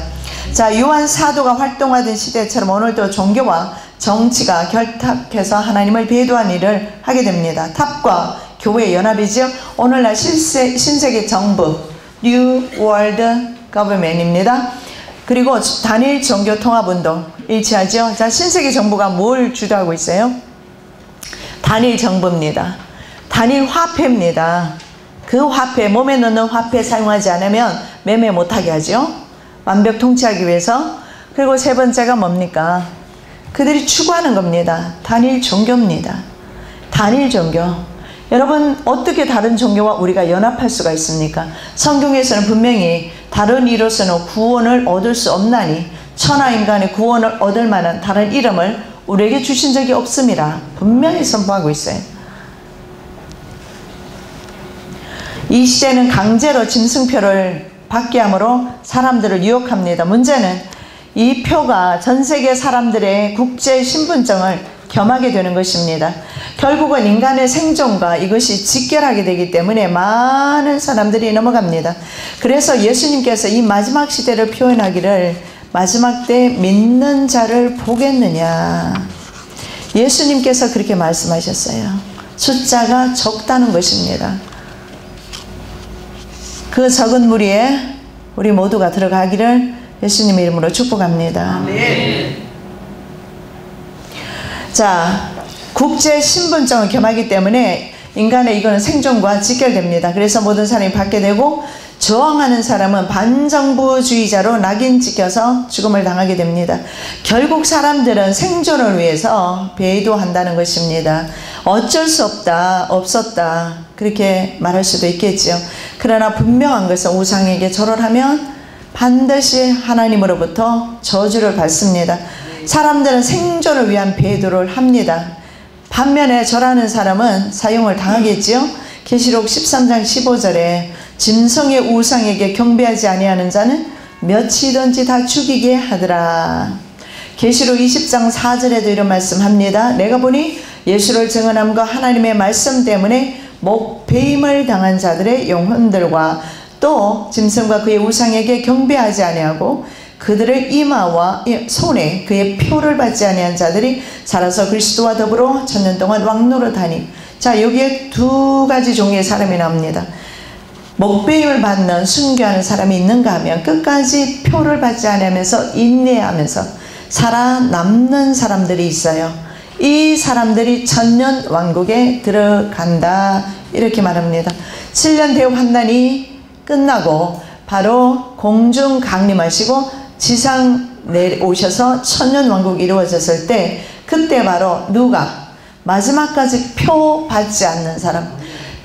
자, 요한 사도가 활동하던 시대처럼 오늘도 종교와 정치가 결탁해서 하나님을 배도한 일을 하게 됩니다. 탑과 교회의 연합이죠. 오늘날 신세계 정부 New World Government입니다. 그리고 단일 종교통합운동 일치하죠. 자, 신세계 정부가 뭘 주도하고 있어요? 단일 정부입니다. 단일 화폐입니다. 그 화폐, 몸에 넣는 화폐 사용하지 않으면 매매 못하게 하죠. 완벽 통치하기 위해서. 그리고 세 번째가 뭡니까? 그들이 추구하는 겁니다. 단일 종교입니다. 단일 종교. 여러분, 어떻게 다른 종교와 우리가 연합할 수가 있습니까? 성경에서는 분명히 다른 이로서는 구원을 얻을 수 없나니 천하 인간의 구원을 얻을 만한 다른 이름을 우리에게 주신 적이 없습니다. 분명히 선포하고 있어요. 이 시대는 강제로 짐승표를 받게 함으로 사람들을 유혹합니다. 문제는 이 표가 전 세계 사람들의 국제 신분증을 겸하게 되는 것입니다. 결국은 인간의 생존과 이것이 직결하게 되기 때문에 많은 사람들이 넘어갑니다. 그래서 예수님께서 이 마지막 시대를 표현하기를 마지막 때 믿는 자를 보겠느냐, 예수님께서 그렇게 말씀하셨어요. 숫자가 적다는 것입니다. 그 적은 무리에 우리 모두가 들어가기를 예수님의 이름으로 축복합니다. 아멘. 자, 국제 신분증을 겸하기 때문에 인간의 이거는 생존과 직결됩니다. 그래서 모든 사람이 받게 되고, 저항하는 사람은 반정부주의자로 낙인 찍혀서 죽음을 당하게 됩니다. 결국 사람들은 생존을 위해서 배도한다는 것입니다. 어쩔 수 없다, 없었다, 그렇게 말할 수도 있겠죠. 그러나 분명한 것은 우상에게 절을 하면 반드시 하나님으로부터 저주를 받습니다. 사람들은 생존을 위한 배도를 합니다. 반면에 절하는 사람은 사형을 당하겠지요. 계시록 13장 15절에 짐승의 우상에게 경배하지 아니하는 자는 몇이든지 다 죽이게 하더라. 계시록 20장 4절에도 이런 말씀합니다. 내가 보니 예수를 증언함과 하나님의 말씀 때문에 목배임을 당한 자들의 영혼들과 또 짐승과 그의 우상에게 경배하지 아니하고 그들의 이마와 손에 그의 표를 받지 아니한 자들이 살아서 그리스도와 더불어 1000년 동안 왕노릇하니. 자, 여기에 두 가지 종류의 사람이 나옵니다. 목배임을 받는 순교하는 사람이 있는가 하면 끝까지 표를 받지 않으면서 인내하면서 살아남는 사람들이 있어요. 이 사람들이 1000년 왕국에 들어간다, 이렇게 말합니다. 7년 대환난이 끝나고 바로 공중 강림하시고 지상 내려오셔서 1000년 왕국이 이루어졌을 때, 그때 바로 누가 마지막까지 표 받지 않는 사람,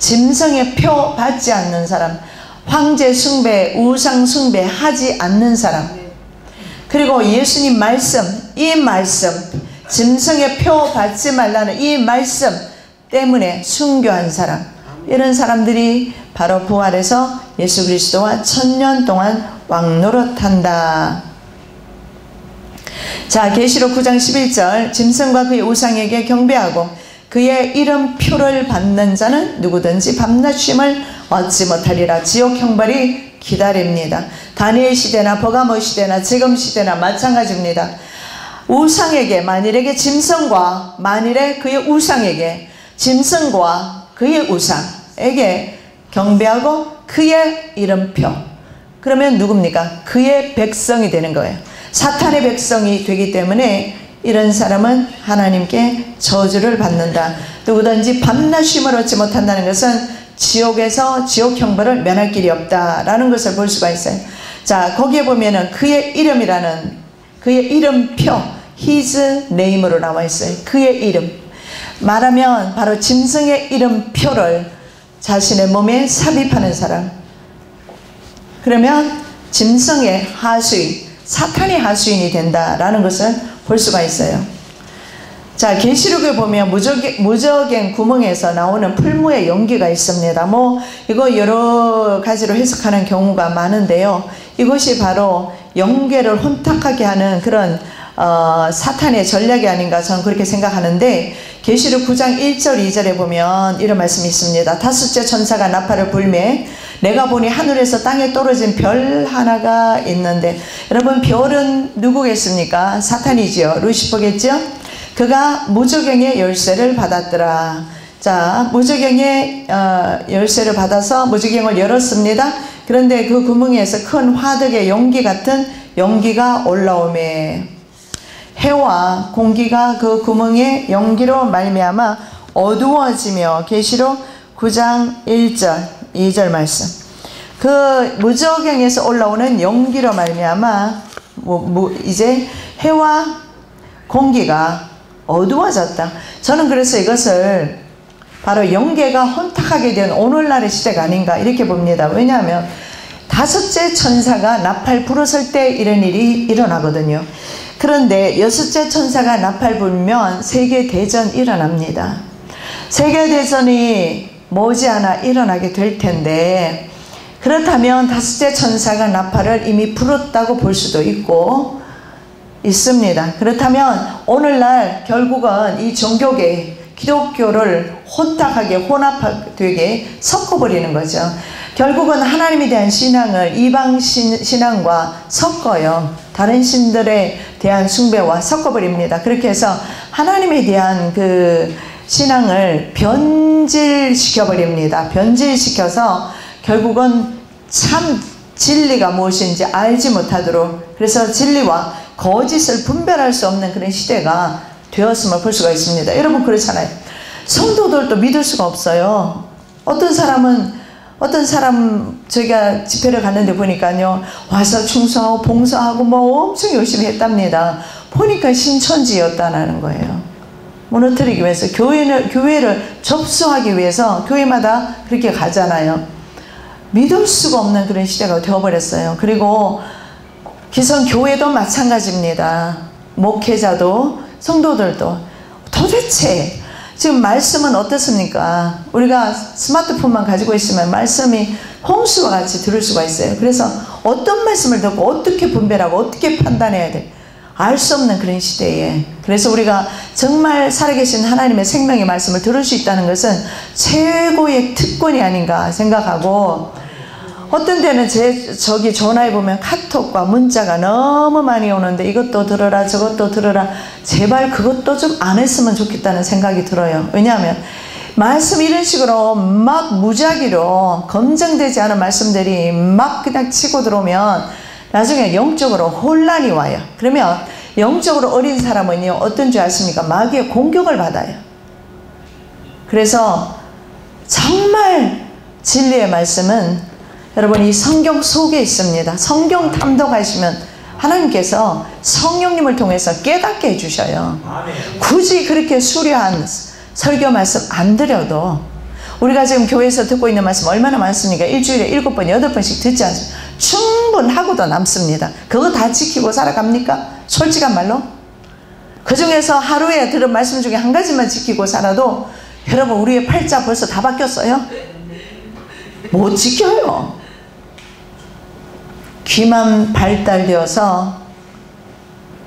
짐승의 표 받지 않는 사람, 황제 숭배, 우상 숭배 하지 않는 사람, 그리고 예수님 말씀, 이 말씀, 짐승의 표 받지 말라는 이 말씀 때문에 순교한 사람, 이런 사람들이 바로 부활해서 예수 그리스도와 1000년 동안 왕노릇한다. 자, 계시록 9장 11절 짐승과 그의 우상에게 경배하고 그의 이름표를 받는 자는 누구든지 밤낮 쉼을 얻지 못하리라. 지옥 형벌이 기다립니다. 다니엘 시대나 버가모 시대나 지금 시대나 마찬가지입니다. 우상에게, 만일에게 짐승과 만일에 그의 우상에게, 짐승과 그의 우상에게 경배하고 그의 이름표, 그러면 누굽니까? 그의 백성이 되는 거예요. 사탄의 백성이 되기 때문에 이런 사람은 하나님께 저주를 받는다. 누구든지 밤낮 쉼을 얻지 못한다는 것은 지옥에서 지옥 형벌을 면할 길이 없다라는 것을 볼 수가 있어요. 자, 거기에 보면은 그의 이름이라는, 그의 이름표, his name으로 나와 있어요. 그의 이름. 말하면 바로 짐승의 이름표를 자신의 몸에 삽입하는 사람. 그러면 짐승의 하수인, 사탄의 하수인이 된다라는 것을 볼 수가 있어요. 자, 계시록에 보면 무저갱 구멍에서 나오는 풀무의 연기가 있습니다. 이거 여러 가지로 해석하는 경우가 많은데요. 이것이 바로 영계를 혼탁하게 하는 그런 사탄의 전략이 아닌가 저는 그렇게 생각하는데, 계시록 9장 1절 2절에 보면 이런 말씀이 있습니다. 다섯째 천사가 나팔을 불매 내가 보니 하늘에서 땅에 떨어진 별 하나가 있는데, 여러분 별은 누구겠습니까? 사탄이지요. 루시퍼겠죠? 그가 무저갱의 열쇠를 받았더라. 자, 무저갱의 열쇠를 받아서 무저갱을 열었습니다. 그런데 그 구멍에서 큰 화덕의 연기 같은 연기가 올라오매 해와 공기가 그 구멍의 연기로 말미암아 어두워지며. 계시록 9장 1절 2절 말씀. 그 무저갱에서 올라오는 연기로 말미암아 이제 해와 공기가 어두워졌다. 저는 그래서 이것을 바로 영계가 혼탁하게 된 오늘날의 시대가 아닌가 이렇게 봅니다. 왜냐하면 다섯째 천사가 나팔 불었을 때 이런 일이 일어나거든요. 그런데 여섯째 천사가 나팔 불면 세계대전 일어납니다. 세계대전이 머지않아 일어나게 될 텐데, 그렇다면 다섯째 천사가 나팔을 이미 불었다고 볼 수도 있고, 있습니다. 그렇다면 오늘날 결국은 이 종교계 기독교를 혼탁하게 혼합되게 섞어버리는 거죠. 결국은 하나님에 대한 신앙을 이방 신앙과 섞어요. 다른 신들에 대한 숭배와 섞어버립니다. 그렇게 해서 하나님에 대한 그 신앙을 변질시켜버립니다. 변질시켜서 결국은 참 진리가 무엇인지 알지 못하도록, 그래서 진리와 거짓을 분별할 수 없는 그런 시대가 되었음을 볼 수가 있습니다. 여러분 그렇잖아요. 성도들도 믿을 수가 없어요. 어떤 사람 저희가 집회를 갔는데 보니까요, 와서 충성하고 봉사하고 뭐 엄청 열심히 했답니다. 보니까 신천지였다는 거예요. 무너뜨리기 위해서 교회를 접수하기 위해서 교회마다 그렇게 가잖아요. 믿을 수가 없는 그런 시대가 되어버렸어요. 그리고 기성교회도 마찬가지입니다. 목회자도 성도들도 도대체 지금 말씀은 어떻습니까? 우리가 스마트폰만 가지고 있으면 말씀이 홍수와 같이 들을 수가 있어요. 그래서 어떤 말씀을 듣고 어떻게 분별하고 어떻게 판단해야 돼? 알 수 없는 그런 시대에, 그래서 우리가 정말 살아계신 하나님의 생명의 말씀을 들을 수 있다는 것은 최고의 특권이 아닌가 생각하고, 어떤 때는 저기 전화해 보면 카톡과 문자가 너무 많이 오는데 이것도 들어라 저것도 들어라, 제발 그것도 좀 안 했으면 좋겠다는 생각이 들어요. 왜냐하면 말씀 이런 식으로 막 무작위로 검증되지 않은 말씀들이 막 그냥 치고 들어오면 나중에 영적으로 혼란이 와요. 그러면 영적으로 어린 사람은요, 어떤 줄 아십니까? 마귀의 공격을 받아요. 그래서 정말 진리의 말씀은 여러분 이 성경 속에 있습니다. 성경 탐독하시면 하나님께서 성령님을 통해서 깨닫게 해주셔요. 굳이 그렇게 수려한 설교 말씀 안 드려도, 우리가 지금 교회에서 듣고 있는 말씀 얼마나 많습니까? 일주일에 7번, 8번씩 듣지 않습니까? 충분하고도 남습니다. 그거 다 지키고 살아갑니까? 솔직한 말로? 그 중에서 하루에 들은 말씀 중에 한 가지만 지키고 살아도 여러분 우리의 팔자 벌써 다 바뀌었어요? 못 지켜요. 귀만 발달되어서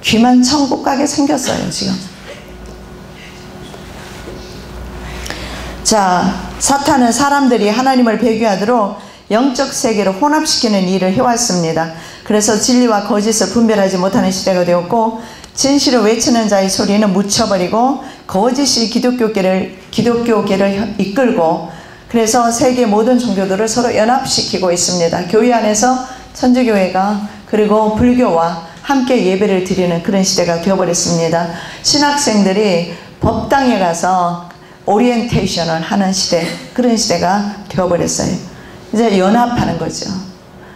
귀만 천국 가게 생겼어요 지금. 자, 사탄은 사람들이 하나님을 배교하도록 영적 세계를 혼합시키는 일을 해왔습니다. 그래서 진리와 거짓을 분별하지 못하는 시대가 되었고, 진실을 외치는 자의 소리는 묻혀버리고 거짓이 기독교계를 이끌고, 그래서 세계 모든 종교들을 서로 연합시키고 있습니다. 교회 안에서 천주교회가 그리고 불교와 함께 예배를 드리는 그런 시대가 되어버렸습니다. 신학생들이 법당에 가서 오리엔테이션을 하는 시대, 그런 시대가 되어버렸어요. 이제 연합하는 거죠.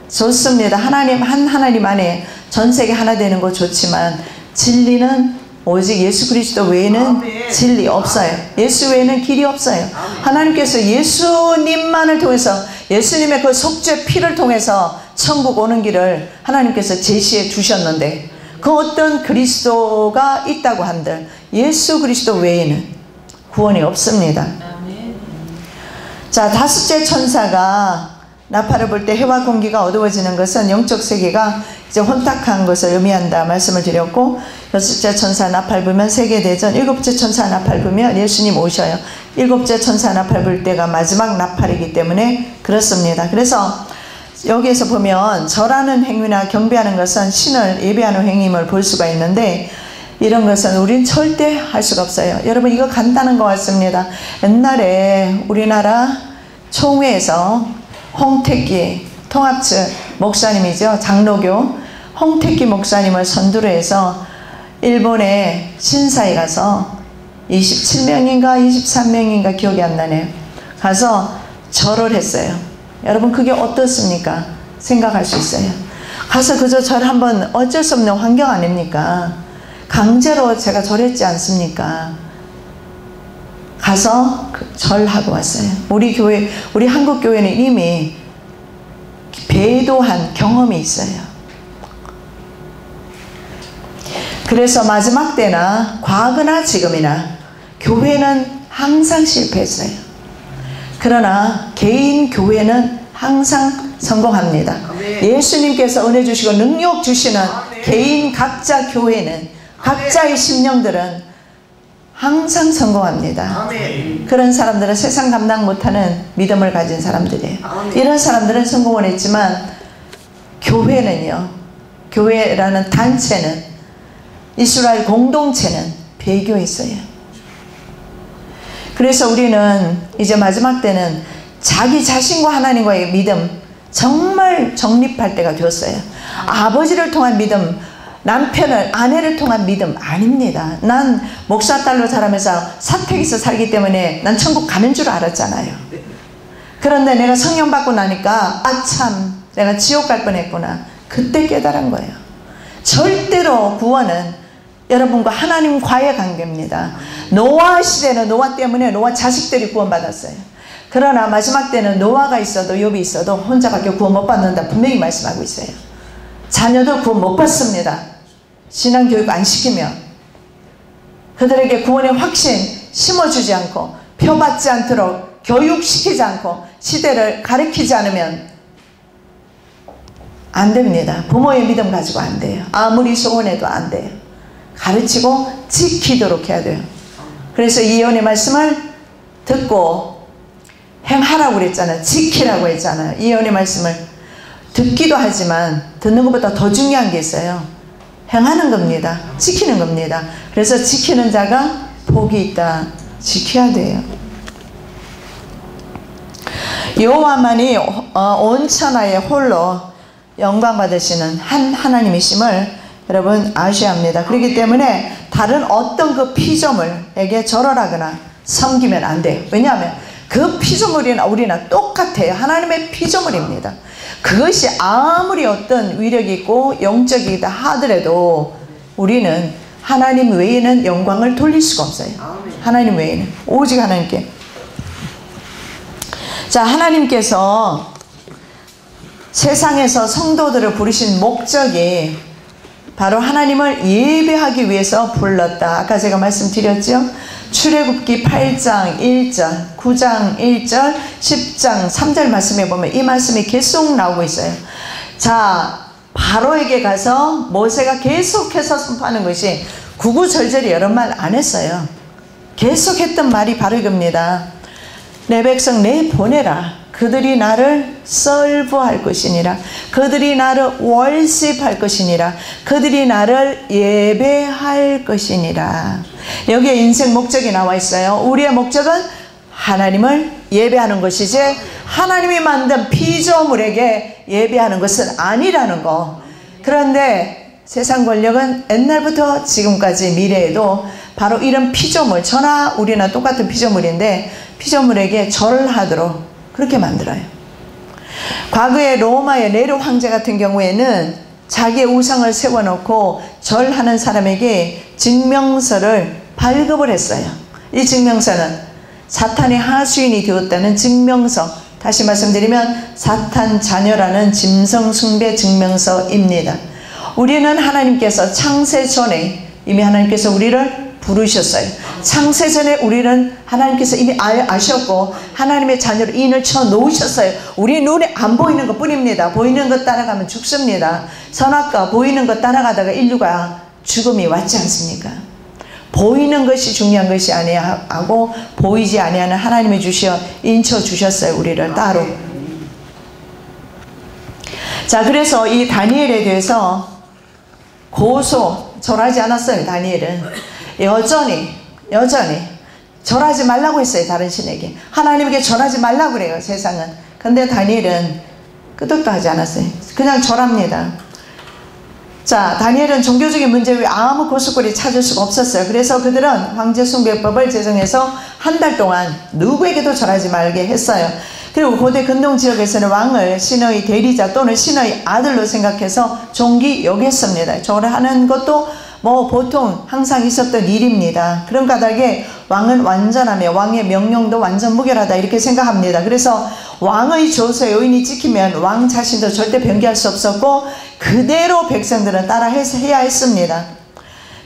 좋습니다. 하나님 안에 전 세계 하나 되는 거 좋지만 진리는 오직 예수 그리스도 외에는 진리 없어요. 예수 외에는 길이 없어요. 하나님께서 예수님만을 통해서, 예수님의 그 속죄 피를 통해서 천국 오는 길을 하나님께서 제시해 주셨는데, 그 어떤 그리스도가 있다고 한들 예수 그리스도 외에는 구원이 없습니다. 자, 다섯째 천사가 나팔을 불 때 해와 공기가 어두워지는 것은 영적 세계가 이제 혼탁한 것을 의미한다 말씀을 드렸고, 여섯째 천사 나팔 불면 세계대전, 일곱째 천사 나팔 불면 예수님 오셔요. 일곱째 천사 나팔 불 때가 마지막 나팔이기 때문에 그렇습니다. 그래서 여기에서 보면 절하는 행위나 경배하는 것은 신을 예배하는 행위임을 볼 수가 있는데, 이런 것은 우린 절대 할 수가 없어요. 여러분 이거 간단한 것 같습니다. 옛날에 우리나라 총회에서 홍택기 통합측 목사님이죠. 장로교 홍택기 목사님을 선두로 해서 일본의 신사에 가서 27명인가 23명인가 기억이 안 나네요. 가서 절을 했어요. 여러분 그게 어떻습니까? 생각할 수 있어요. 가서 그저 절 한번, 어쩔 수 없는 환경 아닙니까? 강제로 제가 절했지 않습니까? 가서 절하고 왔어요. 우리 교회, 우리 한국 교회는 이미 배도한 경험이 있어요. 그래서 마지막 때나 과거나 지금이나 교회는 항상 실패했어요. 그러나 개인 교회는 항상 성공합니다. 예수님께서 은혜 주시고 능력 주시는 개인 각자 교회는 각자의 심령들은 항상 성공합니다. 그런 사람들은 세상 감당 못하는 믿음을 가진 사람들이에요. 이런 사람들은 성공을 했지만 교회는요, 교회라는 단체는, 이스라엘 공동체는 배교했어요. 그래서 우리는 이제 마지막 때는 자기 자신과 하나님과의 믿음, 정말 정립할 때가 되었어요. 아버지를 통한 믿음, 남편을, 아내를 통한 믿음 아닙니다. 난 목사 딸로 자라면서 사택에서 살기 때문에 난 천국 가는 줄 알았잖아요. 그런데 내가 성령 받고 나니까 아참 내가 지옥 갈 뻔했구나. 그때 깨달은 거예요. 절대로 구원은 여러분과 하나님과의 관계입니다. 노아 시대는 노아 때문에 노아 자식들이 구원받았어요. 그러나 마지막 때는 노아가 있어도 욥이 있어도 혼자밖에 구원 못 받는다 분명히 말씀하고 있어요. 자녀들 구원 못 받습니다. 신앙교육 안 시키면, 그들에게 구원의 확신 심어주지 않고 표받지 않도록 교육시키지 않고 시대를 가르치지 않으면 안 됩니다. 부모의 믿음 가지고 안 돼요. 아무리 소원해도 안 돼요. 가르치고 지키도록 해야 돼요. 그래서 이 예언의 말씀을 듣고 행하라고 그랬잖아요. 지키라고 했잖아요. 이 예언의 말씀을 듣기도 하지만 듣는 것보다 더 중요한 게 있어요. 행하는 겁니다. 지키는 겁니다. 그래서 지키는 자가 복이 있다. 지켜야 돼요. 여호와만이 온 천하에 홀로 영광 받으시는 한 하나님이심을 여러분 아셔야 합니다. 그렇기 때문에 다른 어떤 그 피조물에게 절하거나 섬기면 안 돼요. 왜냐하면 그 피조물이나 우리나 똑같아요. 하나님의 피조물입니다. 그것이 아무리 어떤 위력이 있고 영적이다 하더라도 우리는 하나님 외에는 영광을 돌릴 수가 없어요. 하나님 외에는 오직 하나님께. 자, 하나님께서 세상에서 성도들을 부르신 목적이 바로 하나님을 예배하기 위해서 불렀다. 아까 제가 말씀드렸죠. 출애굽기 8장 1절, 9장 1절, 10장 3절 말씀에 보면 이 말씀이 계속 나오고 있어요. 자, 바로에게 가서 모세가 계속해서 선포하는 것이 구구절절히 여러 말 안 했어요. 계속했던 말이 바로 이겁니다. 내 백성 내 보내라. 그들이 나를 설부할 것이니라. 그들이 나를 월십할 것이니라. 그들이 나를 예배할 것이니라. 여기에 인생 목적이 나와 있어요. 우리의 목적은 하나님을 예배하는 것이지 하나님이 만든 피조물에게 예배하는 것은 아니라는 거. 그런데 세상 권력은 옛날부터 지금까지 미래에도 바로 이런 피조물, 저나 우리나 똑같은 피조물인데 피조물에게 절하도록 그렇게 만들어요. 과거에 로마의 네로 황제 같은 경우에는 자기의 우상을 세워놓고 절하는 사람에게 증명서를 발급을 했어요. 이 증명서는 사탄의 하수인이 되었다는 증명서, 다시 말씀드리면 사탄 자녀라는 짐승 숭배 증명서입니다. 우리는 하나님께서 창세 전에 이미 하나님께서 우리를 부르셨어요. 창세 전에 우리는 하나님께서 이미 아셨고 하나님의 자녀로 인을 쳐 놓으셨어요. 우리 눈에 안 보이는 것 뿐입니다. 보이는 것 따라가면 죽습니다. 선악과 보이는 것 따라가다가 인류가 죽음이 왔지 않습니까? 보이는 것이 중요한 것이 아니하고 보이지 아니하는 하나님이 주셔 인쳐 주셨어요. 우리를 따로. 자, 그래서 이 다니엘에 대해서 절하지 않았어요. 다니엘은 여전히 절하지 말라고 했어요. 다른 신에게. 하나님에게 절하지 말라고 그래요. 세상은. 근데 다니엘은 끄덕도 하지 않았어요. 그냥 절합니다. 자, 다니엘은 종교적인 문제 외에 아무 고스골이 찾을 수가 없었어요. 그래서 그들은 황제 숭배법을 제정해서 한 달 동안 누구에게도 절하지 말게 했어요. 그리고 고대 근동 지역에서는 왕을 신의 대리자 또는 신의 아들로 생각해서 존귀 여겼습니다. 절하는 것도 보통 항상 있었던 일입니다. 그런 까닭에 왕은 완전하며 왕의 명령도 완전 무결하다 이렇게 생각합니다. 그래서 왕의 조서 요인이 찍히면 왕 자신도 절대 변개할 수 없었고 그대로 백성들은 따라 해야 했습니다.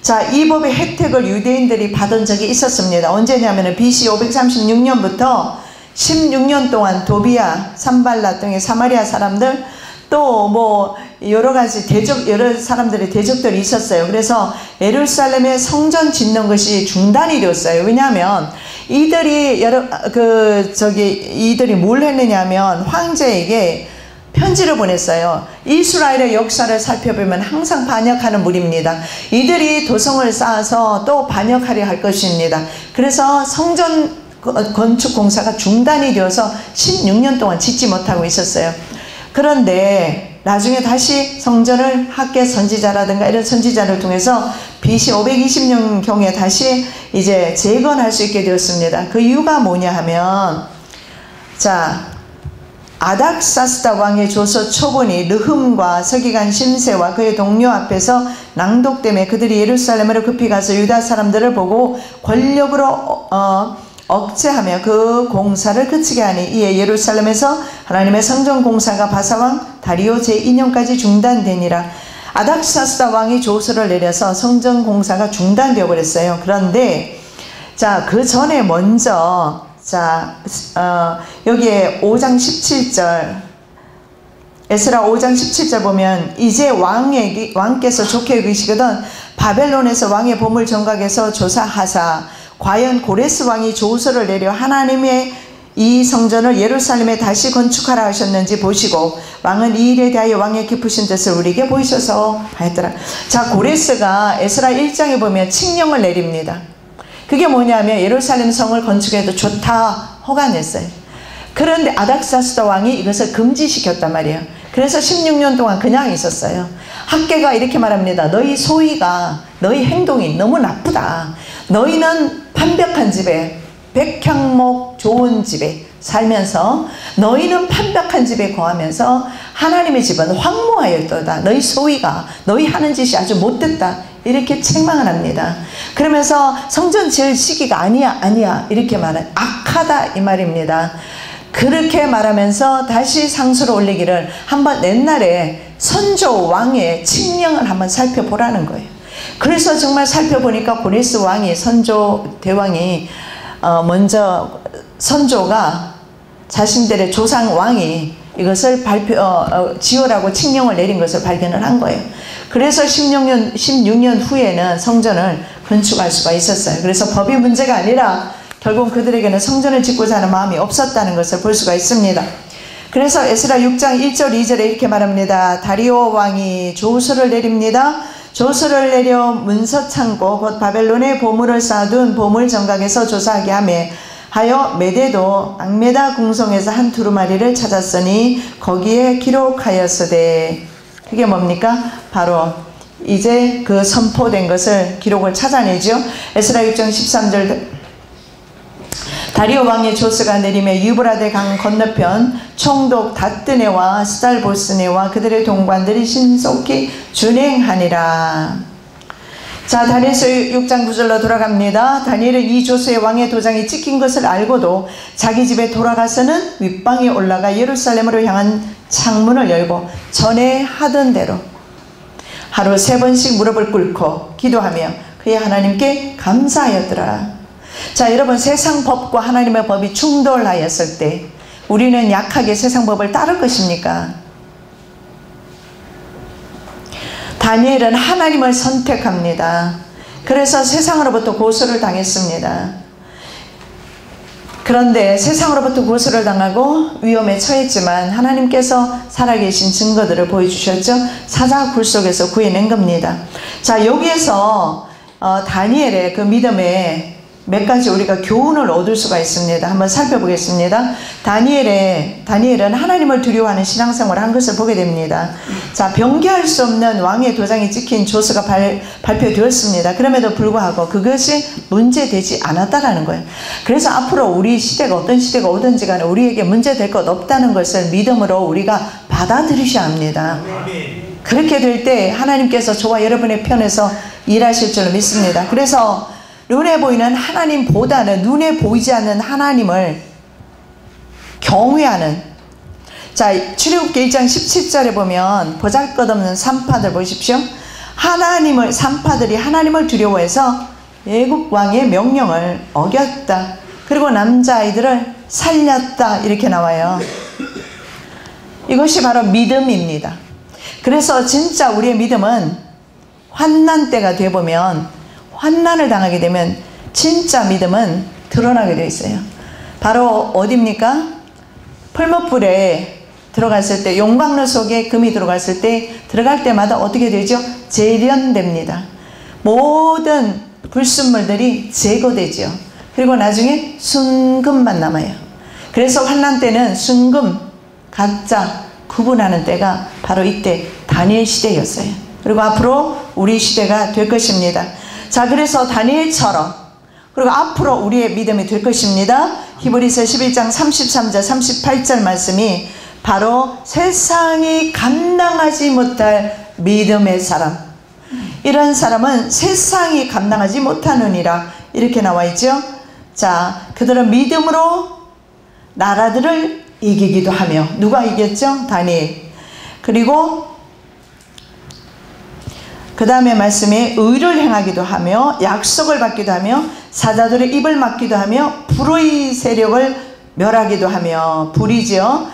자, 이 법의 혜택을 유대인들이 받은 적이 있었습니다. 언제냐면 BC 536년부터 16년 동안 도비아, 산발라 등의 사마리아 사람들 또 뭐 여러 가지 여러 사람들의 대적들이 있었어요. 그래서 예루살렘의 성전 짓는 것이 중단이 되었어요. 왜냐하면 이들이 이들이 뭘 했느냐면 황제에게 편지를 보냈어요. 이스라엘의 역사를 살펴보면 항상 반역하는 무리입니다. 이들이 도성을 쌓아서 또 반역하려 할 것입니다. 그래서 성전 건축 공사가 중단이 되어서 16년 동안 짓지 못하고 있었어요. 그런데 나중에 다시 성전을 학계 선지자라든가 이런 선지자를 통해서 BC 520년경에 다시 이제 재건할 수 있게 되었습니다. 그 이유가 뭐냐 하면, 자, 아닥사스다 왕의 조서 초본이 르흠과 서기관 심세와 그의 동료 앞에서 낭독되며 그들이 예루살렘으로 급히 가서 유다 사람들을 보고 권력으로 억제하며 그 공사를 그치게 하니, 이에 예루살렘에서 하나님의 성전 공사가 바사왕 다리오 제2년까지 중단되니라. 아닥사스다 왕이 조서를 내려서 성전 공사가 중단되어 버렸어요. 그런데 자, 그 전에 먼저 여기에 5장 17절, 에스라 5장 17절 보면, 이제 왕께서 좋게 여기시거든 바벨론에서 왕의 보물 정각에서 조사하사 과연 고레스 왕이 조서를 내려 하나님의 이 성전을 예루살렘에 다시 건축하라 하셨는지 보시고 왕은 이 일에 대하여 왕의 깊으신 뜻을 우리에게 보이셔서 하였더라. 자, 고레스가 에스라 1장에 보면 칙령을 내립니다. 그게 뭐냐면 예루살렘 성을 건축해도 좋다 허가냈어요. 그런데 아닥사스다 왕이 이것을 금지시켰단 말이에요. 그래서 16년 동안 그냥 있었어요. 학계가 이렇게 말합니다. 너희 소위가, 너희 행동이 너무 나쁘다. 너희는 판벽한 집에, 백향목 좋은 집에 살면서 너희는 판벽한 집에 거하면서 하나님의 집은 황무하였도다. 너희 소위가, 너희 하는 짓이 아주 못됐다. 이렇게 책망을 합니다. 그러면서 성전 지을 시기가 아니야 이렇게 말은 악하다 이 말입니다. 그렇게 말하면서 다시 상소를 올리기를, 한번 옛날에 선조 왕의 칙령을 한번 살펴보라는 거예요. 그래서 정말 살펴보니까 고레스 왕이, 선조 대왕이 먼저 선조가 자신들의 조상 왕이 이것을 지으라고 칙령을 내린 것을 발견을 한 거예요. 그래서 16년 후에는 성전을 건축할 수가 있었어요. 그래서 법이 문제가 아니라 결국 그들에게는 성전을 짓고자 하는 마음이 없었다는 것을 볼 수가 있습니다. 그래서 에스라 6장 1절 2절에 이렇게 말합니다. 다리오 왕이 조서를 내립니다. 조서를 내려 문서창고 곧 바벨론에 보물을 쌓아둔 보물 정각에서 조사하게 하여 메대도 앙메다 궁성에서 한 두루마리를 찾았으니 거기에 기록하였으되, 그게 뭡니까? 바로 이제 그 선포된 것을 기록을 찾아내죠. 에스라 6장 13절, 다리오 왕의 조서가 내림에 유브라데 강 건너편 총독 다뜨네와 스달보스네와 그들의 동관들이 신속히 준행하니라. 자, 다니엘서 6장 9절로 돌아갑니다. 다니엘은 이 조서의 왕의 도장이 찍힌 것을 알고도 자기 집에 돌아가서는 윗방에 올라가 예루살렘으로 향한 창문을 열고 전에 하던 대로 하루 3번씩 무릎을 꿇고 기도하며 그의 하나님께 감사하였더라. 자, 여러분, 세상 법과 하나님의 법이 충돌하였을 때 우리는 약하게 세상 법을 따를 것입니까? 다니엘은 하나님을 선택합니다. 그래서 세상으로부터 고소를 당했습니다. 그런데 세상으로부터 고소를 당하고 위험에 처했지만 하나님께서 살아계신 증거들을 보여주셨죠. 사자굴 속에서 구해낸 겁니다. 자, 여기에서 다니엘의 그 믿음에 몇 가지 우리가 교훈을 얻을 수가 있습니다. 한번 살펴보겠습니다. 다니엘은 하나님을 두려워하는 신앙생활을 한 것을 보게 됩니다. 자, 변개할 수 없는 왕의 도장이 찍힌 조서가 발표되었습니다. 그럼에도 불구하고 그것이 문제되지 않았다라는 거예요. 그래서 앞으로 우리 시대가 어떤 시대가 오든지 간에 우리에게 문제될 것 없다는 것을 믿음으로 우리가 받아들이셔야 합니다. 그렇게 될 때 하나님께서 저와 여러분의 편에서 일하실 줄로 믿습니다. 그래서 눈에 보이는 하나님보다는 눈에 보이지 않는 하나님을 경외하는, 자, 출애굽기 1장 17절에 보면 보잘것없는 산파들 보십시오. 산파들이 하나님을 두려워해서 애국 왕의 명령을 어겼다. 그리고 남자아이들을 살렸다. 이렇게 나와요. 이것이 바로 믿음입니다. 그래서 진짜 우리의 믿음은 환난 때가 되어보면, 환난을 당하게 되면 진짜 믿음은 드러나게 되어 있어요. 바로 어디입니까? 풀무불에 들어갔을 때, 용광로 속에 금이 들어갔을 때, 들어갈 때마다 어떻게 되죠? 재련됩니다. 모든 불순물들이 제거되죠. 그리고 나중에 순금만 남아요. 그래서 환난 때는 순금, 가짜 구분하는 때가 바로 이때 다니엘 시대였어요. 그리고 앞으로 우리 시대가 될 것입니다. 자, 그래서 다니엘처럼, 그리고 앞으로 우리의 믿음이 될 것입니다. 히브리서 11장 33절 38절 말씀이 바로 세상이 감당하지 못할 믿음의 사람, 이런 사람은 세상이 감당하지 못하느니라, 이렇게 나와 있죠. 자, 그들은 믿음으로 나라들을 이기기도 하며, 누가 이겼죠? 다니엘. 그리고 그 다음에 말씀에 의를 행하기도 하며, 약속을 받기도 하며, 사자들의 입을 막기도 하며, 불의 세력을 멸하기도 하며. 불이죠.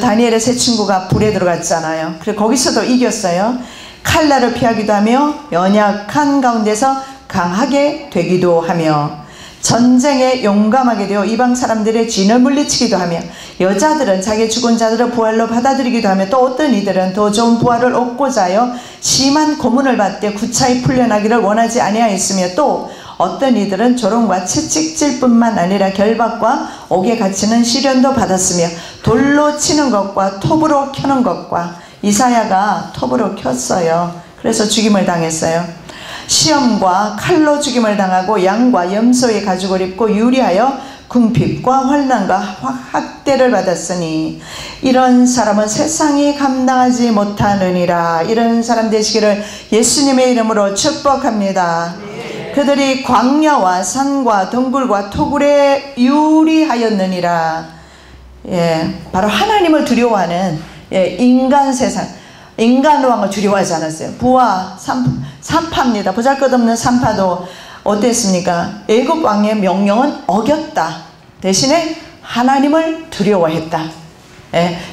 다니엘의 세 친구가 불에 들어갔잖아요. 그래서 거기서도 이겼어요. 칼날을 피하기도 하며, 연약한 가운데서 강하게 되기도 하며, 전쟁에 용감하게 되어 이방 사람들의 진을 물리치기도 하며, 여자들은 자기 죽은 자들을 부활로 받아들이기도 하며, 또 어떤 이들은 더 좋은 부활을 얻고자 하여 심한 고문을 받되 구차히 풀려나기를 원하지 아니하였으며, 또 어떤 이들은 조롱과 채찍질 뿐만 아니라 결박과 옥에 갇히는 시련도 받았으며, 돌로 치는 것과 톱으로 켜는 것과, 이사야가 톱으로 켰어요. 그래서 죽임을 당했어요. 시험과 칼로 죽임을 당하고, 양과 염소의 가죽을 입고 유리하여 궁핍과 환난과 학대를 받았으니, 이런 사람은 세상이 감당하지 못하느니라. 이런 사람 되시기를 예수님의 이름으로 축복합니다. 그들이 광야와 산과 덩굴과 토굴에 유리하였느니라. 바로 하나님을 두려워하는 인간 세상, 인간 왕을 두려워하지 않았어요. 부와 산파입니다. 보잘것없는 산파도 어땠습니까? 애굽 왕의 명령은 어겼다. 대신에 하나님을 두려워했다.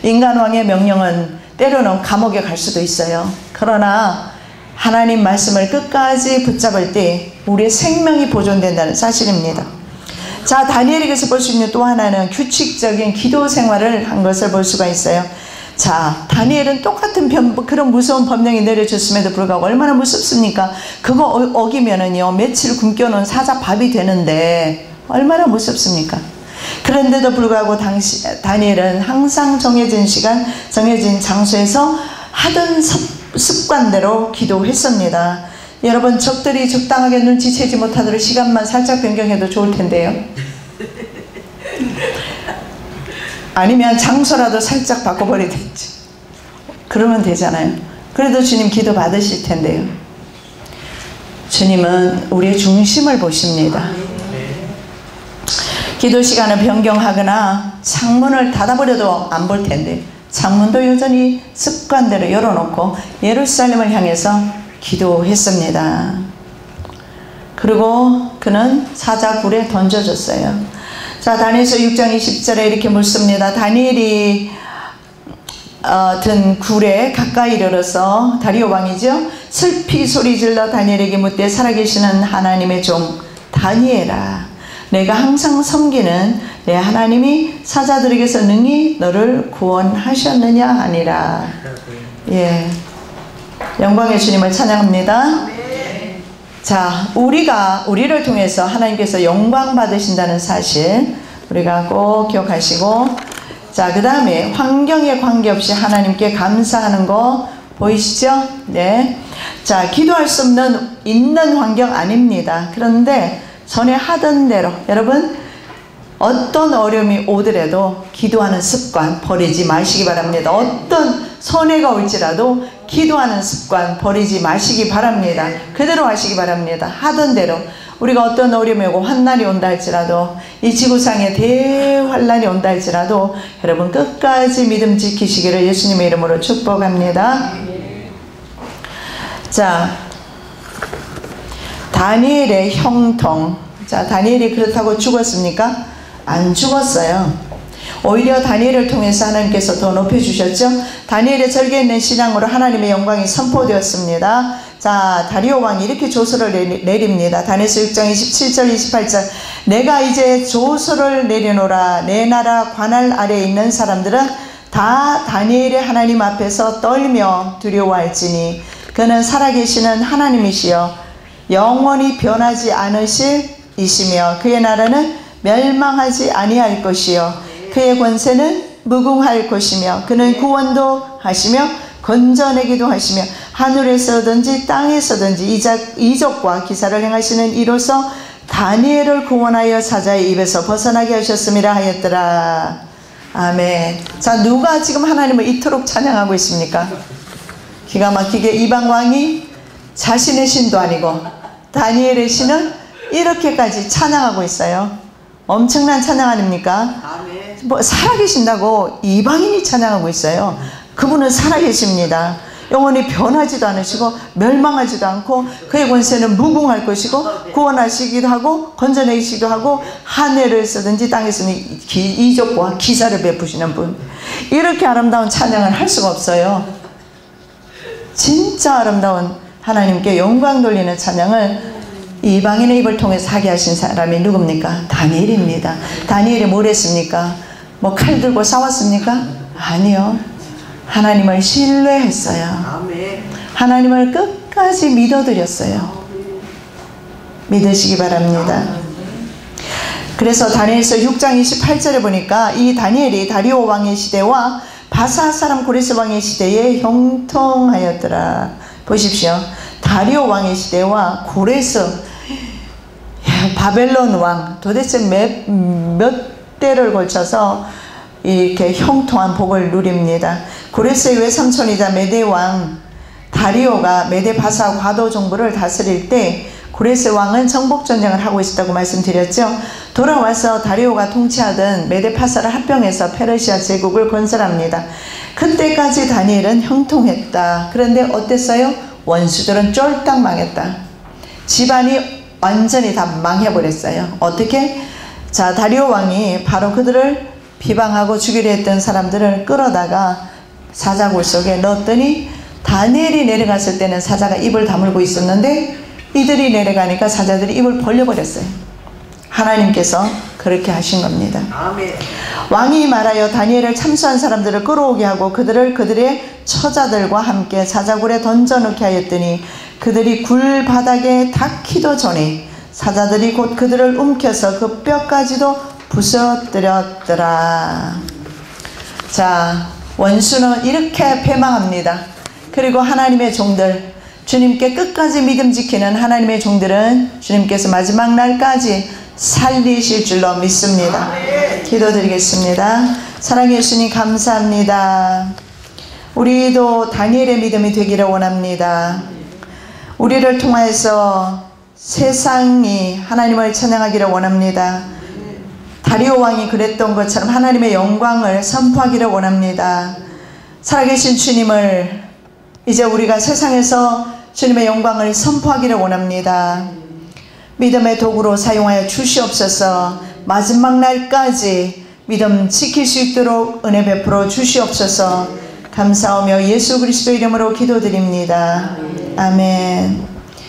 인간 왕의 명령은 때로는 감옥에 갈 수도 있어요. 그러나 하나님 말씀을 끝까지 붙잡을 때 우리의 생명이 보존된다는 사실입니다. 자, 다니엘에게서 볼 수 있는 또 하나는 규칙적인 기도 생활을 한 것을 볼 수가 있어요. 자, 다니엘은 똑같은 그런 무서운 법령이 내려졌음에도 불구하고 얼마나 무섭습니까? 그거 어기면은요, 며칠 굶겨놓은 사자 밥이 되는데 얼마나 무섭습니까? 그런데도 불구하고 다니엘은 항상 정해진 시간, 정해진 장소에서 하던 습관대로 기도했습니다. 여러분, 적들이 적당하게 눈치채지 못하도록 시간만 살짝 변경해도 좋을 텐데요. 아니면 장소라도 살짝 바꿔버리든지 그러면 되잖아요. 그래도 주님 기도 받으실 텐데요. 주님은 우리의 중심을 보십니다. 기도 시간을 변경하거나 창문을 닫아버려도 안 볼 텐데, 창문도 여전히 습관대로 열어놓고 예루살렘을 향해서 기도했습니다. 그리고 그는 사자굴에 던져졌어요. 자, 다니엘서 6장 20절에 이렇게 묻습니다. 다니엘이 든 굴에 가까이 이르러서, 다리오 왕이죠, 슬피 소리질러 다니엘에게 묻되, 살아계시는 하나님의 종 다니엘아, 내가 항상 섬기는 내 하나님이 사자들에게서 능히 너를 구원하셨느냐 하니라. 영광의 주님을 찬양합니다. 자, 우리를 통해서 하나님께서 영광 받으신다는 사실 우리가 꼭 기억하시고, 자, 그 다음에 환경에 관계없이 하나님께 감사하는 거 보이시죠? 네. 자, 기도할 수 있는 환경 아닙니다. 그런데 전에 하던 대로 여러분, 어떤 어려움이 오더라도 기도하는 습관 버리지 마시기 바랍니다. 어떤 손해가 올지라도 기도하는 습관 버리지 마시기 바랍니다. 그대로 하시기 바랍니다. 하던 대로. 우리가 어떤 어려움이 오고 환난이 온다 할지라도, 이 지구상에 대환난이 온다 할지라도 여러분 끝까지 믿음 지키시기를 예수님의 이름으로 축복합니다. 자, 다니엘의 형통. 자, 다니엘이 그렇다고 죽었습니까? 안 죽었어요. 오히려 다니엘을 통해서 하나님께서 더 높여주셨죠. 다니엘의 절개 있는 신앙으로 하나님의 영광이 선포되었습니다. 자, 다리오 왕이 이렇게 조서를 내립니다. 다니엘서 6장 27절 28절 내가 이제 조서를 내리노라. 내 나라 관할 아래에 있는 사람들은 다 다니엘의 하나님 앞에서 떨며 두려워할지니 그는 살아계시는 하나님이시여 영원히 변하지 않으실 이시며 그의 나라는 멸망하지 아니할 것이요 그의 권세는 무궁할 것이며 그는 구원도 하시며 건져내기도 하시며 하늘에서든지 땅에서든지 이적과 기사를 행하시는 이로써 다니엘을 구원하여 사자의 입에서 벗어나게 하셨음이라 하였더라. 아멘. 자, 누가 지금 하나님을 이토록 찬양하고 있습니까? 기가 막히게 이방 왕이 자신의 신도 아니고 다니엘의 신은 이렇게까지 찬양하고 있어요. 엄청난 찬양 아닙니까? 뭐 살아계신다고 이방인이 찬양하고 있어요. 그분은 살아계십니다. 영원히 변하지도 않으시고 멸망하지도 않고 그의 권세는 무궁할 것이고 구원하시기도 하고 건져내시기도 하고 하늘에서든지 땅에서는 이적과 기사를 베푸시는 분. 이렇게 아름다운 찬양을 할 수가 없어요. 진짜 아름다운 하나님께 영광 돌리는 찬양을 이방인의 입을 통해서 하게 하신 사람이 누굽니까? 다니엘입니다. 다니엘이 뭘 했습니까? 뭐 칼 들고 싸웠습니까? 아니요. 하나님을 신뢰했어요. 하나님을 끝까지 믿어드렸어요. 믿으시기 바랍니다. 그래서 다니엘서 6장 28절에 보니까 이 다니엘이 다리오 왕의 시대와 바사 사람 고레스 왕의 시대에 형통하였더라. 보십시오. 다리오 왕의 시대와 고레스 바벨론 왕 도대체 몇 대를 걸쳐서 이렇게 형통한 복을 누립니다. 고레스의 외삼촌이자 메대 왕 다리오가 메대 바사 과도 정부를 다스릴 때 고레스 왕은 정복전쟁을 하고 있었다고 말씀드렸죠. 돌아와서 다리오가 통치하던 메대 바사를 합병해서 페르시아 제국을 건설합니다. 그때까지 다니엘은 형통했다. 그런데 어땠어요? 원수들은 쫄딱 망했다. 집안이 완전히 다 망해버렸어요. 어떻게? 자, 다리오 왕이 바로 그들을 비방하고 죽이려 했던 사람들을 끌어다가 사자굴 속에 넣었더니 다니엘이 내려갔을 때는 사자가 입을 다물고 있었는데 이들이 내려가니까 사자들이 입을 벌려버렸어요. 하나님께서 그렇게 하신 겁니다. 아멘. 왕이 말하여 다니엘을 참수한 사람들을 끌어오게 하고 그들을 그들의 처자들과 함께 사자굴에 던져놓게 하였더니 그들이 굴 바닥에 닿기도 전에 사자들이 곧 그들을 움켜서 그 뼈까지도 부서뜨렸더라. 자, 원수는 이렇게 패망합니다. 그리고 하나님의 종들, 주님께 끝까지 믿음 지키는 하나님의 종들은 주님께서 마지막 날까지 살리실 줄로 믿습니다. 기도드리겠습니다. 사랑해 주님 감사합니다. 우리도 다니엘의 믿음이 되기를 원합니다. 우리를 통하여서 세상이 하나님을 찬양하기를 원합니다. 다리오 왕이 그랬던 것처럼 하나님의 영광을 선포하기를 원합니다. 살아계신 주님을 이제 우리가 세상에서 주님의 영광을 선포하기를 원합니다. 믿음의 도구로 사용하여 주시옵소서. 마지막 날까지 믿음 지킬 수 있도록 은혜 베풀어 주시옵소서. 감사하며 예수 그리스도 이름으로 기도드립니다. 아멘.